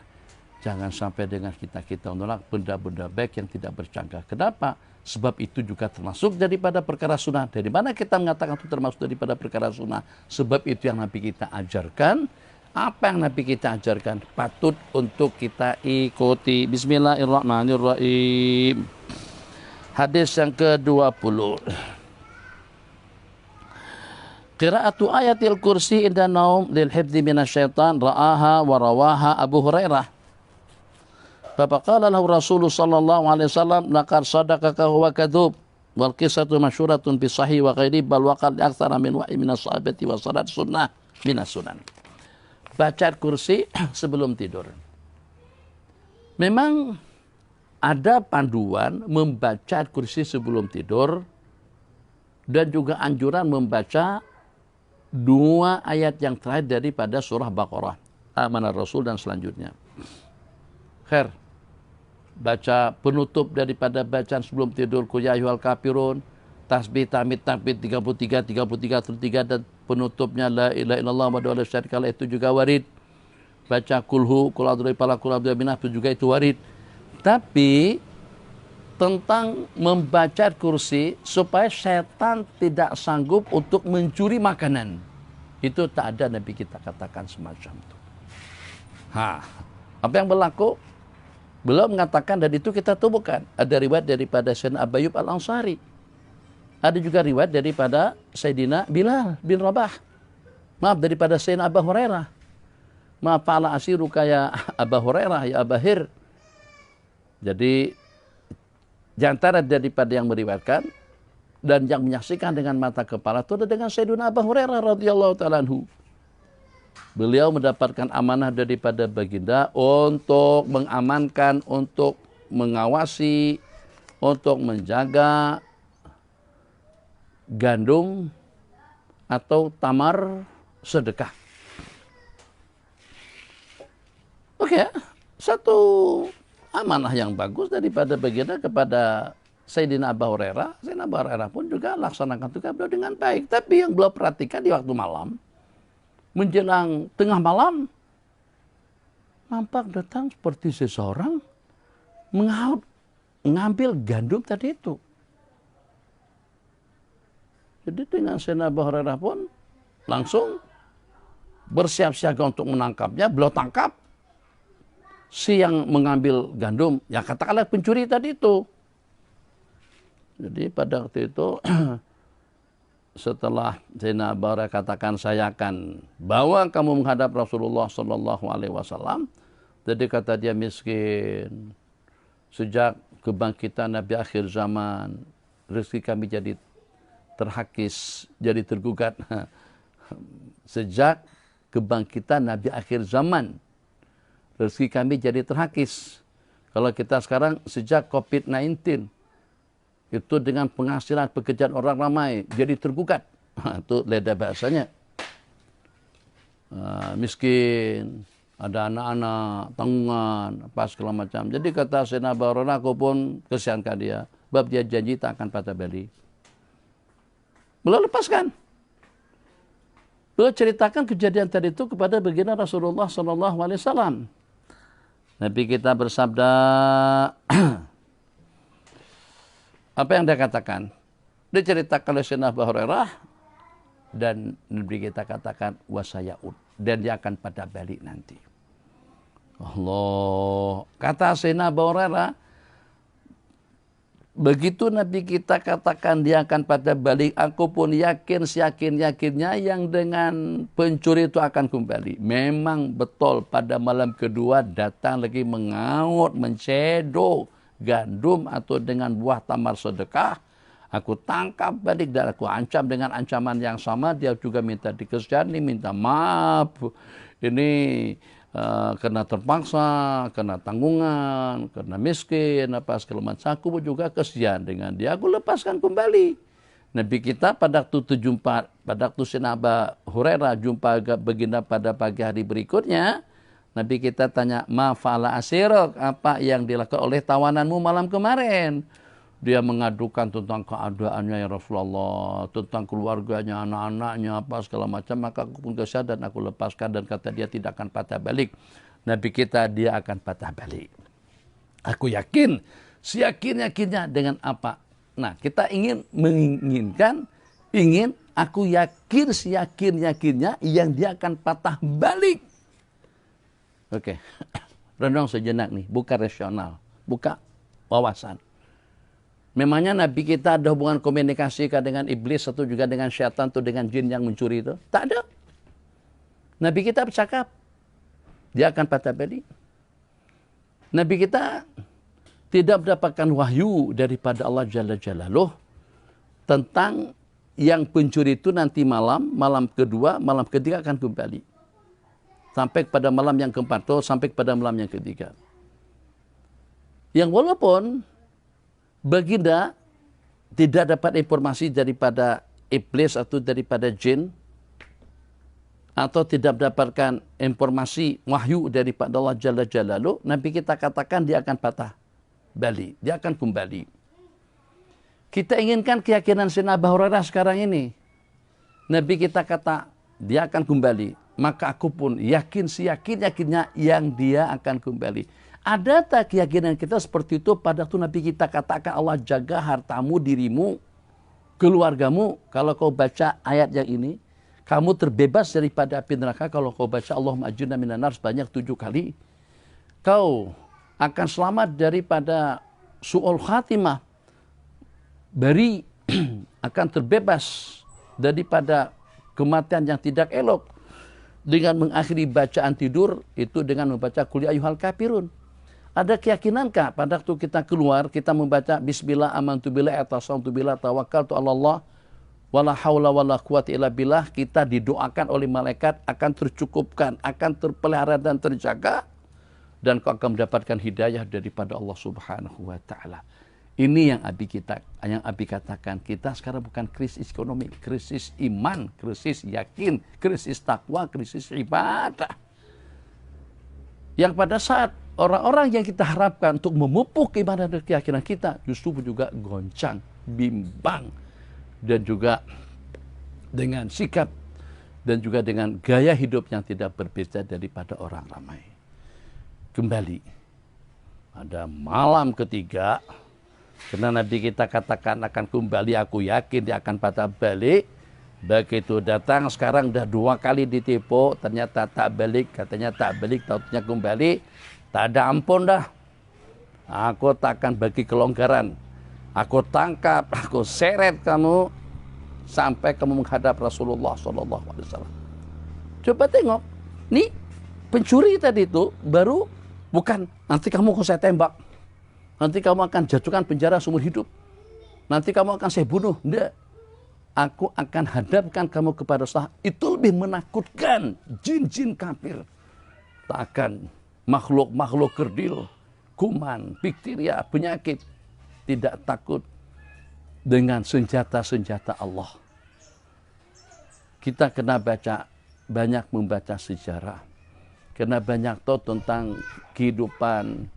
Jangan sampai dengan kita menolak benda-benda baik yang tidak bercangkah. Kenapa? Sebab itu juga termasuk daripada perkara sunnah. Dari mana kita mengatakan itu termasuk daripada perkara sunnah? Sebab itu yang Nabi kita ajarkan. Apa yang Nabi kita ajarkan patut untuk kita ikuti. Bismillahirrahmanirrahim. Hadis yang ke-20. Qira'atu ayatil kursi inda naum lil hifdzi minasyaitan ra'aha wa rawaha Abu Hurairah. Faqala lahu Rasulullah sallallahu alaihi wasallam laqad sadaqaka huwa kadzub wal qissatu masyhuratun fi sahih wa ghairi bal waqad aktsara min wa'i minas sahabati wa salat sunnah minas sunan. Baca kursi sebelum tidur. Memang ada panduan membaca kursi sebelum tidur dan juga anjuran membaca 2 ayat yang terakhir daripada surah Baqarah, Amanar Rasul dan selanjutnya. Khair. Baca penutup daripada bacaan sebelum tidur Qul ya ayyuhal kafirun, tasbih tahmid takbir 33 dan penutupnya la ilaha illallah wa la syarika lah, itu juga warid. Baca kulhu qul a'udzu birabbil falaq qul a'udzu birabbin nas juga itu warid. Tapi tentang membaca kursi supaya setan tidak sanggup untuk mencuri makanan, itu tak ada Nabi kita katakan semacam itu. Apa yang berlaku? Beliau mengatakan, dan itu kita temukan. Ada riwayat daripada Sayyidina Abu Ayyub Al-Ansari. Ada juga riwayat daripada Sayyidina Bilal bin Rabah. Maaf, daripada Sayyidina Abu Hurairah. Maaf, fa'ala asiru kaya Abu Hurairah, ya Abahir. Jadi, di antara daripada yang meriwayatkan dan yang menyaksikan dengan mata kepala itu ada dengan Sayyidina Abu Hurairah radhiyallahu ta'ala anhu. Beliau mendapatkan amanah daripada baginda untuk mengamankan, untuk mengawasi, untuk menjaga gandum atau tamar sedekah. Oke, satu amanah yang bagus daripada baginda kepada Sayyidina Abu Hurairah. Sayyidina Abu Hurairah pun juga laksanakan tugas beliau dengan baik. Tapi yang beliau perhatikan di waktu malam, menjelang tengah malam, nampak datang seperti seseorang mengambil gandum tadi itu. Jadi dengan Sayyidina Abu Hurairah pun langsung bersiap-siaga untuk menangkapnya. Beliau tangkap si yang mengambil gandum, ya katakanlah pencuri tadi itu. Jadi pada waktu itu setelah Sayyidina Abu Hurairah katakan, saya akan bawa kamu menghadap Rasulullah Sallallahu Alaihi Wasallam. Jadi kata dia, miskin, sejak kebangkitan Nabi akhir zaman, rezeki kami jadi terhakis, jadi tergugat. Sejak kebangkitan Nabi akhir zaman, rezeki kami jadi terhakis. Kalau kita sekarang sejak COVID-19, itu dengan penghasilan pekerjaan orang ramai jadi tergugat. Itu leda bahasanya. Miskin, ada anak-anak, tanggungan, apa segala macam. Jadi kata Sayyidina Abu Hurairah, aku pun kesiankan dia. Sebab dia janji tak akan patah balik. Beliau lepaskan. Beliau ceritakan kejadian tadi itu kepada baginda Rasulullah SAW. Nabi kita bersabda, apa yang dia katakan? Diceritakan oleh Sayyidina Abu Hurairah dan Nabi kita katakan wasayaud, dan dia akan pada balik nanti. Allah, kata Sayyidina Abu Hurairah, begitu Nabi kita katakan dia akan pada balik, aku pun yakin, seyakin-yakinnya yang dengan pencuri itu akan kembali. Memang betul pada malam kedua datang lagi mengaut, mencedo gandum atau dengan buah tamar sedekah. Aku tangkap balik dan aku ancam dengan ancaman yang sama. Dia juga minta dikesjani, minta maaf. Ini karena terpaksa, karena tanggungan, karena miskin, apa segala macam. Aku juga kesian dengan dia. Aku lepaskan kembali. Nabi kita pada waktu Sayyidina Abu Hurairah jumpa baginda pada pagi hari berikutnya, Nabi kita tanya, ma fa'ala asirok, apa yang dilakukan oleh tawananmu malam kemarin? Dia mengadukan tentang keadaannya ya Rasulullah, tentang keluarganya, anak-anaknya, apa segala macam. Maka aku pun kesal dan aku lepaskan, dan kata dia tidak akan patah balik. Nabi kita, dia akan patah balik. Aku yakin, seyakin-yakinnya dengan apa? Nah, kita aku yakin seyakin-yakinnya yang dia akan patah balik. Oke, renung sejenak nih, buka rasional, buka wawasan. Memangnya Nabi kita ada hubungan komunikasi dengan iblis atau juga dengan syaitan atau dengan jin yang mencuri itu? Tak ada. Nabi kita bercakap, dia akan patah balik. Nabi kita tidak mendapatkan wahyu daripada Allah Jalla Jalaluh tentang yang pencuri itu nanti malam kedua, malam ketiga akan kembali. Sampai kepada malam yang keempat atau sampai kepada malam yang ketiga. Yang walaupun baginda tidak dapat informasi daripada iblis atau daripada jin, atau tidak mendapatkan informasi wahyu daripada Allah Jalla Jalaluh, Nabi kita katakan dia akan patah balik, dia akan kembali. Kita inginkan keyakinan Sayyidina Abu Hurairah sekarang ini. Nabi kita kata dia akan kembali, maka aku pun yakin seyakin-yakinnya yang dia akan kembali. Ada tak keyakinan kita seperti itu pada waktu Nabi kita katakan Allah jaga hartamu, dirimu, keluargamu. Kalau kau baca ayat yang ini, kamu terbebas daripada api neraka. Kalau kau baca Allahumma ajirna minan nar sebanyak 7 kali. Kau akan selamat daripada su'ul khatimah. Bari akan terbebas daripada kematian yang tidak elok. Dengan mengakhiri bacaan tidur, itu dengan membaca Qul ya ayyuhal kafirun. Ada keyakinankah pada waktu kita keluar, kita membaca Bismillah amantu billah atasamtu billah tawakkaltu 'ala Allah wala haula wala quwata illa billah, kita didoakan oleh malaikat akan tercukupkan, akan terpelihara dan terjaga, dan kau akan mendapatkan hidayah daripada Allah Subhanahu wa taala. Ini yang Abi katakan, kita sekarang bukan krisis ekonomi, krisis iman, krisis yakin, krisis takwa, krisis ibadah. Yang pada saat orang-orang yang kita harapkan untuk memupuk ibadah dan keyakinan kita justru juga goncang, bimbang, dan juga dengan sikap dan juga dengan gaya hidup yang tidak berbeda daripada orang ramai. Kembali pada malam ketiga, karena Nabi kita katakan akan kembali, aku yakin dia akan patah balik. Begitu datang, sekarang udah 2 kali ditipu, ternyata tak balik, katanya tak balik, tautnya kembali. Tak ada ampun dah. Aku tak akan bagi kelonggaran. Aku tangkap, aku seret kamu sampai kamu menghadap Rasulullah SAW. Coba tengok, nih pencuri tadi itu baru bukan nanti kamu akan saya tembak, nanti kamu akan jatuhkan penjara seumur hidup, nanti kamu akan saya bunuh. Tidak. Aku akan hadapkan kamu kepada Allah. Itu lebih menakutkan jin-jin kafir. Tak akan makhluk-makhluk kerdil, kuman, bakteria, penyakit. Tidak takut dengan senjata-senjata Allah. Kita kena banyak membaca sejarah. Kena banyak tahu tentang kehidupan,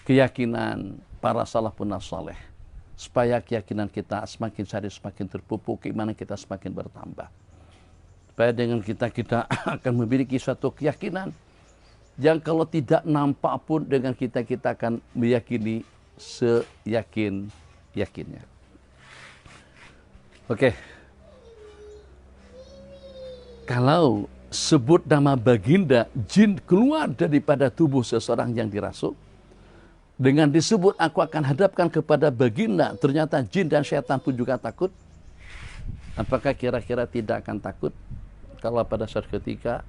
keyakinan para salafun saleh. Supaya keyakinan kita semakin hari semakin terpupuk, keimanan kita semakin bertambah. Supaya dengan kita akan memiliki suatu keyakinan yang kalau tidak nampak pun dengan kita akan meyakini seyakin-yakinnya. Oke. Kalau sebut nama baginda, jin keluar daripada tubuh seseorang yang dirasuk, dengan disebut aku akan hadapkan kepada baginda, ternyata jin dan syaitan pun juga takut. Apakah kira-kira tidak akan takut kalau pada suatu ketika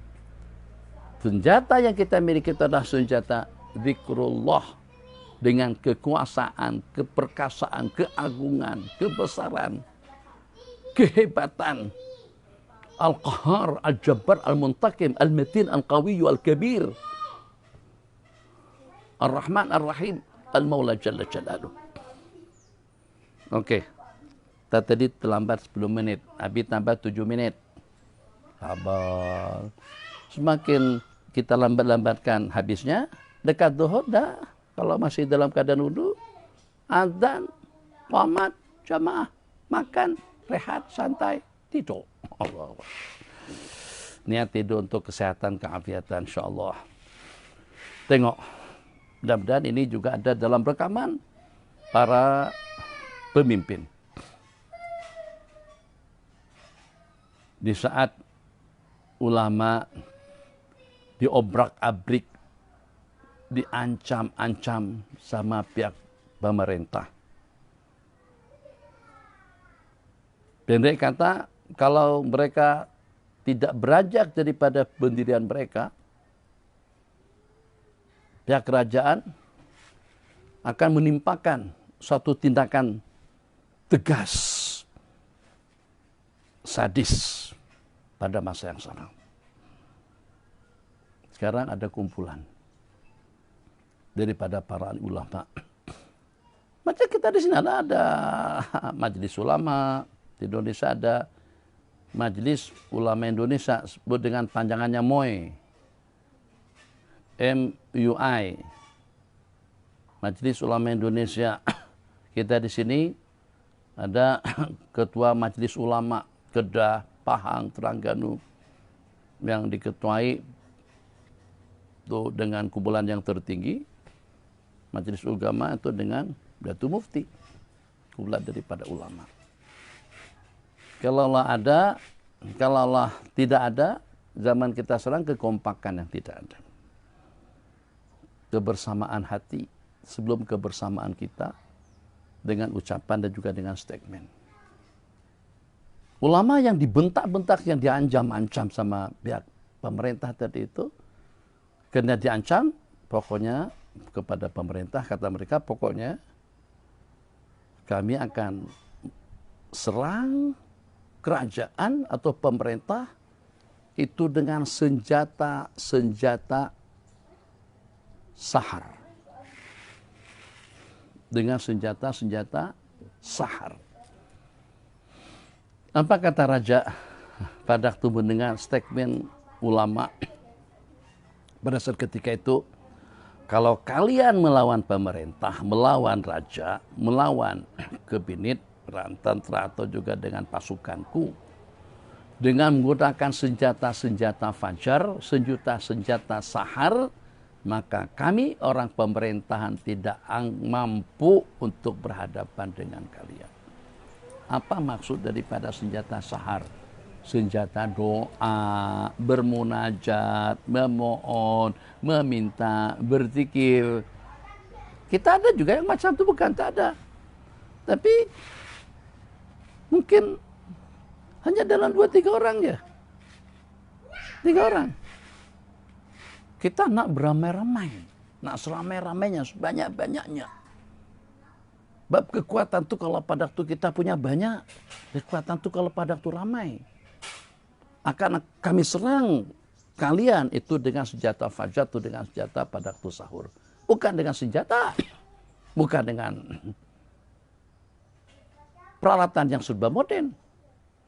senjata yang kita miliki itu adalah senjata zikrullah dengan kekuasaan, keperkasaan, keagungan, kebesaran, kehebatan, al-qahar, al-jabbar, al-muntakim, al-matin, al-qawiyyu, al-kabir, Ar-Rahman, Ar-Rahim, Al-Maula Jalla Jalaluh. Oke. Kita tadi terlambat 10 menit. Abi tambah 7 menit. Sabar. Semakin kita lambat-lambatkan habisnya, dekat zuhur dah, kalau masih dalam keadaan wudu, azan, qomat, jamaah, makan, rehat, santai, tidur. Allah. Niat tidur untuk kesehatan, keafiatan, insyaAllah. Tengok, mudah-mudahan ini juga ada dalam rekaman para pemimpin. Di saat ulama diobrak-abrik, diancam-ancam sama pihak pemerintah. Pendek kata, kalau mereka tidak beranjak daripada pendirian mereka, pihak kerajaan akan menimpakan suatu tindakan tegas, sadis pada masa yang sama. Sekarang ada kumpulan daripada para ulama. Macam kita di sini ada Majelis Ulama, di Indonesia ada Majelis Ulama Indonesia, sebut dengan panjangannya MUI. MUI. Majelis Ulama Indonesia. Kita di sini ada Ketua Majelis Ulama Kedah, Pahang, Terengganu yang diketuai itu dengan kumpulan yang tertinggi. Majelis Ulama itu dengan Datuk Mufti, kumpulan daripada ulama. Kalaulah ada, kalaulah tidak ada, zaman kita sekarang kekompakan yang tidak ada. Kebersamaan hati sebelum kebersamaan kita dengan ucapan dan juga dengan statement. Ulama yang dibentak-bentak, yang diancam-ancam sama pihak pemerintah tadi itu, karena diancam, pokoknya kepada pemerintah, kata mereka, pokoknya kami akan serang kerajaan atau pemerintah itu dengan senjata sahar. Dengan senjata sahar. Apa kata raja pada waktu mendengar statement ulama pada saat ketika itu? Kalau kalian melawan pemerintah, melawan raja, melawan kabinet, rantantra atau juga dengan pasukanku, dengan menggunakan senjata-senjata fajar, senjata-senjata sahar, maka kami orang pemerintahan tidak mampu untuk berhadapan dengan kalian. Apa maksud daripada senjata sahar? Senjata doa, bermunajat, memohon, meminta, berzikir. Kita ada juga yang macam itu, bukan tak ada. Tapi mungkin hanya dalam 2-3 orang ya. 3 orang. Kita nak beramai-ramai, nak seramai-ramainya, sebanyak-banyaknya. Bab kekuatan itu kalau pada waktu kita punya banyak, kekuatan itu kalau pada waktu ramai. Akan kami serang kalian itu dengan senjata fajar, itu dengan senjata pada waktu sahur. Bukan dengan senjata, bukan dengan peralatan yang serba modern,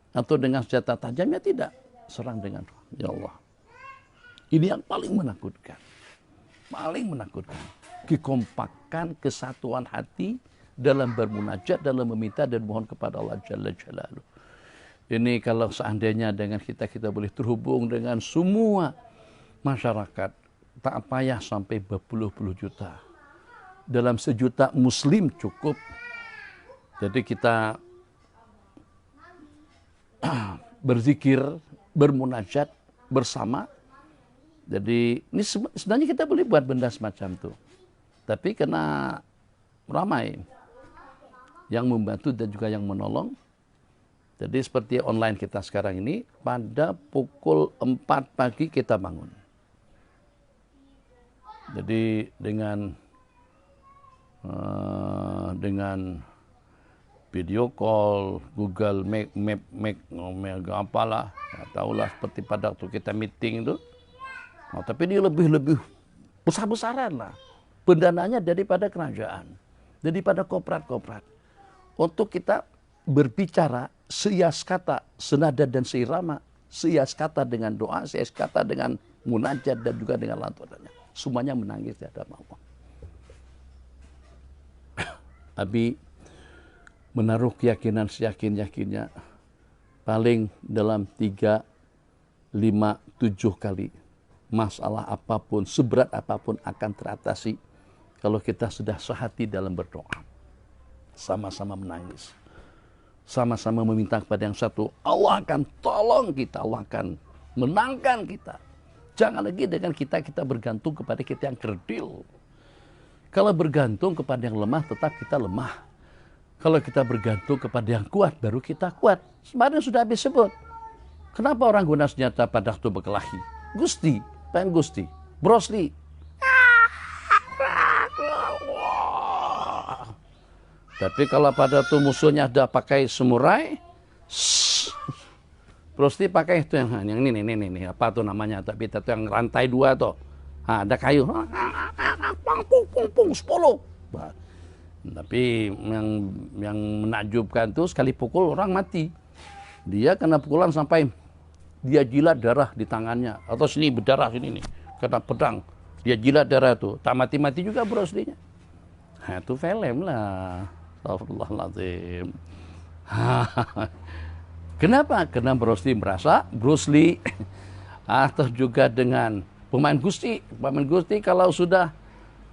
atau dengan senjata tajamnya, tidak. Serang dengan, ya Allah. Ini yang paling menakutkan. Paling menakutkan. Kekompakan, kesatuan hati dalam bermunajat, dalam meminta dan mohon kepada Allah Jalla Jalaluh. Ini kalau seandainya dengan kita boleh terhubung dengan semua masyarakat, tak payah sampai berpuluh-puluh juta. Dalam 1 juta muslim cukup. Jadi kita berzikir, bermunajat bersama. Jadi ini sebenarnya kita boleh buat benda semacam itu. Tapi kena ramai yang membantu dan juga yang menolong. Jadi seperti online kita sekarang ini, pada pukul 4 pagi kita bangun. Jadi dengan video call, Google Map, apalah, tahulah seperti pada waktu kita meeting itu. Oh, tapi ini lebih besar-besaran lah. Pendanaannya daripada kerajaan, daripada korporat-korporat. Untuk kita berbicara seias kata, senada dan seirama, seias kata dengan doa, seias kata dengan munajat dan juga dengan lantutannya. Semuanya menangis di hadapan Allah. Abi menaruh keyakinan seyakin-yakinnya paling dalam 3, 5, 7 kali masalah apapun, seberat apapun akan teratasi kalau kita sudah sehati dalam berdoa. Sama-sama menangis, sama-sama meminta kepada yang satu. Allah akan tolong kita, Allah akan menangkan kita. Jangan lagi dengan kita bergantung kepada kita yang kerdil. Kalau bergantung kepada yang lemah, tetap kita lemah. Kalau kita bergantung kepada yang kuat, baru kita kuat. Kemarin sudah habis sebut. Kenapa orang guna senjata pada waktu berkelahi? Gusti, pengen Gusti, Bruce Lee. Tapi kalau pada tuh musuhnya ada pakai samurai, Bruce Lee pakai itu yang ini apa tuh namanya? Tapi itu yang rantai 2 tuh. Ada kayu, pung 10. Tapi yang menakjubkan tuh sekali pukul orang mati. Dia kena pukulan sampai dia jilat darah di tangannya, atau sini berdarah sini nih, kena pedang. Dia jilat darah tuh, tak mati-mati juga Bruce Lee-nya. Nah, itu film lah. Astagfirullahaladzim. Kenapa? Karena Bruce Lee merasa Bruce Lee atau juga dengan pemain Gusti kalau sudah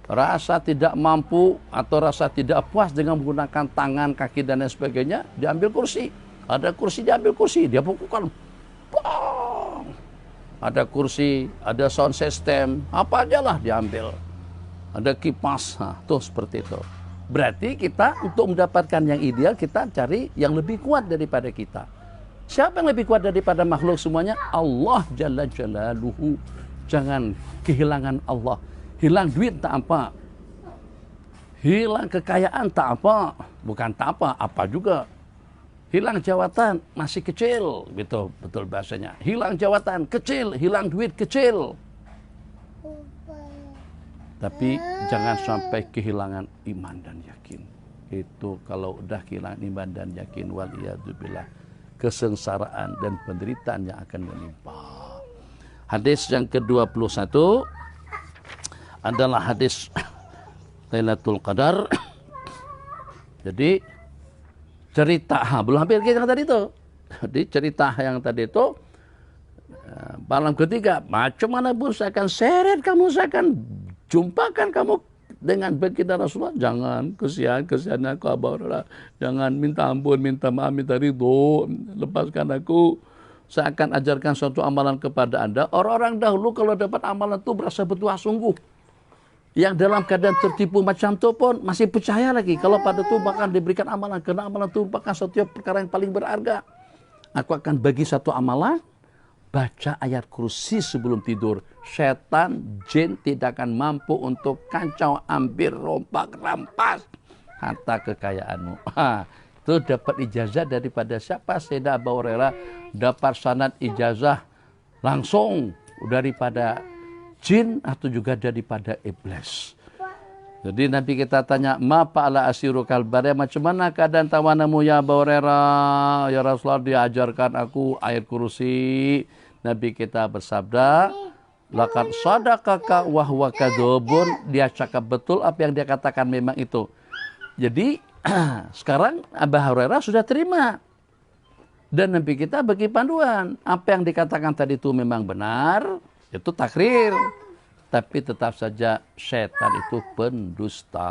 rasa tidak mampu atau rasa tidak puas dengan menggunakan tangan, kaki dan lain sebagainya, diambil kursi. Ada kursi, diambil kursi, dia pukulkan. Bang! Ada kursi, ada sound system, apa aja lah diambil. Ada kipas, tuh seperti itu. Berarti kita untuk mendapatkan yang ideal, kita cari yang lebih kuat daripada kita. Siapa yang lebih kuat daripada makhluk semuanya? Allah Jalla Jalaluhu. Jangan kehilangan Allah. Hilang duit tak apa. Hilang kekayaan tak apa. Bukan tak apa, apa juga. Hilang jawatan masih kecil, gitu betul bahasanya. Hilang jawatan kecil, hilang duit kecil. Tapi jangan sampai kehilangan iman dan yakin. Itu kalau udah kehilangan iman dan yakin, waliyadzubillah, kesengsaraan dan penderitaan yang akan menimpa. Hadis yang ke-21 adalah hadis Lailatul Qadar. Jadi cerita, belum hampir kita tadi itu. Jadi cerita yang tadi itu malam ketiga, macam mana pun saya akan seret kamu, saya akan jumpakan kamu dengan baginda Rasulullah. Jangan kesian aku Abu Hurairah. Jangan minta ampun, minta maaf, minta ridho, lepaskan aku. Saya akan ajarkan suatu amalan kepada Anda. Orang-orang dahulu kalau dapat amalan itu berasa bertuah sungguh. Yang dalam keadaan tertipu macam itu pun masih percaya lagi kalau pada itu bahkan diberikan amalan, karena amalan itu merupakan satu perkara yang paling berharga. Aku akan bagi satu amalan, baca ayat kursi sebelum tidur. Setan, jin tidak akan mampu untuk kacau, ambil, rompak, rampas harta kekayaanmu. Itu dapat ijazah daripada siapa? Sayyidina Abu Hurairah dapat sanad ijazah langsung daripada jin atau juga daripada iblis. Jadi Nabi kita tanya, ma fa'ala asiru kalbare, macam mana keadaan tawanamu ya Abu Hurairah? Ya Rasulullah, diajarkan aku ayat kursi. Nabi kita bersabda, laqad sadaqaka wa huwa kadzabun. Dia cakap betul apa yang dia katakan memang itu. Jadi sekarang Abu Hurairah sudah terima. Dan Nabi kita bagi panduan. Apa yang dikatakan tadi itu memang benar, itu takrir. Tapi tetap saja setan itu pendusta.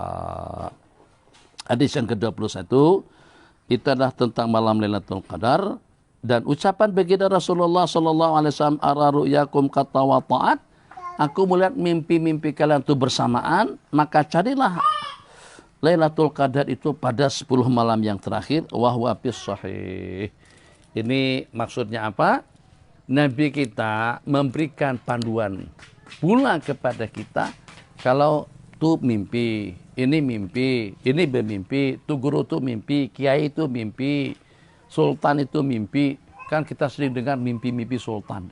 Hadis yang ke-21 itu adalah tentang malam Lailatul Qadar, dan ucapan baginda Rasulullah sallallahu alaihi wasallam, ara ru'yakum kata wa ta'at. Aku melihat mimpi-mimpi kalian itu bersamaan, maka carilah Lailatul Qadar itu pada 10 malam yang terakhir. Wa huwa fis sahih. Ini maksudnya apa? Nabi kita memberikan panduan pula kepada kita, kalau tu mimpi, ini bermimpi, tu guru tu mimpi, kiai itu mimpi, sultan itu mimpi. Kan kita sering dengar mimpi-mimpi sultan.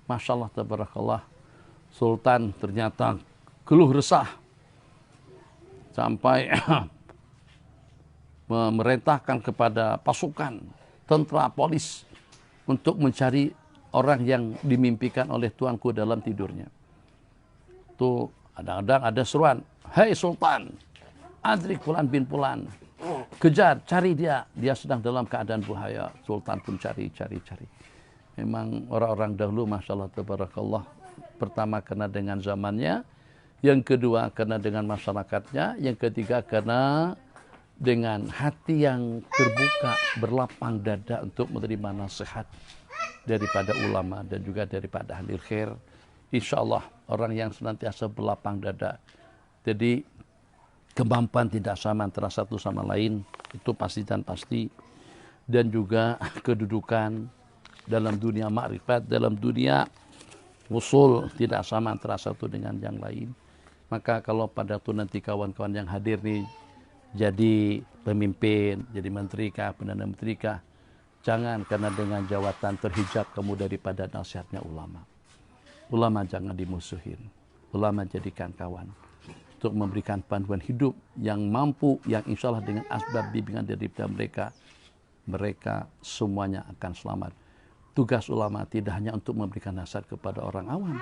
Masya Allah, tabarakallah. Sultan ternyata keluh resah sampai memerintahkan kepada pasukan, tentara, polis untuk mencari orang yang dimimpikan oleh tuanku dalam tidurnya. Tuh kadang-kadang ada seruan, "Hei Sultan, adrik Fulan bin Fulan, kejar, cari dia sedang dalam keadaan bahaya." Sultan pun cari. Memang orang-orang dahulu, masya Allah, tabarakallah, pertama karena dengan zamannya, yang kedua karena dengan masyarakatnya, yang ketiga karena dengan hati yang terbuka, berlapang dada untuk menerima nasihat daripada ulama dan juga daripada ahli khair. Insya Allah orang yang senantiasa berlapang dada. Jadi kemampuan tidak sama antara satu sama lain, itu pasti dan pasti. Dan juga kedudukan dalam dunia makrifat, dalam dunia usul tidak sama antara satu dengan yang lain. Maka kalau pada tuh nanti kawan-kawan yang hadir nih jadi pemimpin, jadi menteri kah, perdana menteri kah, jangan karena dengan jawatan terhijab kamu daripada nasihatnya ulama. Ulama jangan dimusuhin. Ulama jadikan kawan untuk memberikan panduan hidup yang mampu, yang insya Allah dengan asbab bimbingan daripada mereka semuanya akan selamat. Tugas ulama tidak hanya untuk memberikan nasihat kepada orang awam,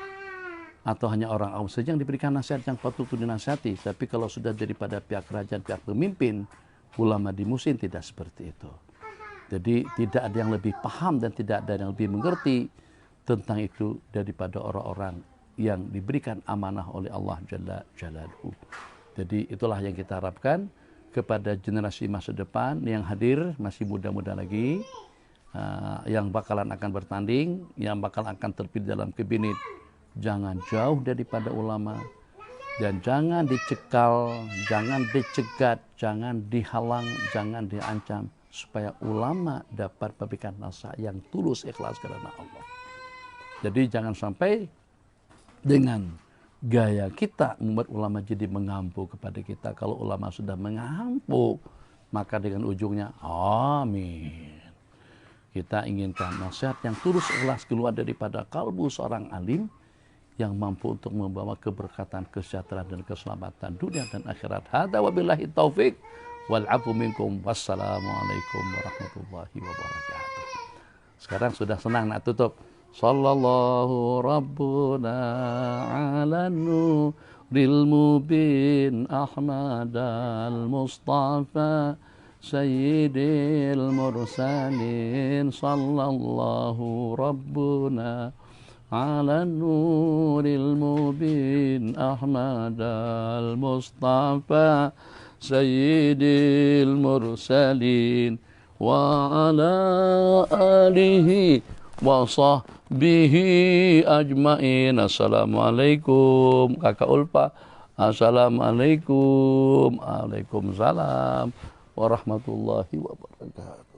atau hanya orang awam saja yang diberikan nasihat yang patut untuk dinasihati. Tapi kalau sudah daripada pihak kerajaan, pihak pemimpin, ulama dimusuhin, tidak seperti itu. Jadi tidak ada yang lebih paham dan tidak ada yang lebih mengerti tentang itu daripada orang-orang yang diberikan amanah oleh Allah Jalla Jalaluhu. Jadi itulah yang kita harapkan kepada generasi masa depan yang hadir, masih muda-muda lagi, yang bakalan akan bertanding, yang bakal akan terpilih dalam kabinet. Jangan jauh daripada ulama dan jangan dicekal, jangan dicegat, jangan dihalang, jangan diancam, supaya ulama dapat memberikan nasihat yang tulus ikhlas karena Allah. Jadi jangan sampai dengan gaya kita membuat ulama jadi mengampu kepada kita. Kalau ulama sudah mengampu, maka dengan ujungnya amin. Kita inginkan nasihat yang tulus ikhlas keluar daripada kalbu seorang alim yang mampu untuk membawa keberkatan, kesejahteraan dan keselamatan dunia dan akhirat. Hada wabillahi taufik wal afu minkum. Wassalamualaikum warahmatullahi wabarakatuh. Sekarang sudah senang nak tutup. Sallallahu rabbuna ala nuril mubin Ahmad al-Mustafa Sayyidil mursalin. Sallallahu rabbuna ala nuril mubin Ahmad al-Mustafa Sayyidil mursalin wa ala alihi wa sahbihi ajmain. Assalamualaikum Kakak Ulfa. Assalamualaikum. Waalaikumsalam warahmatullahi wabarakatuh.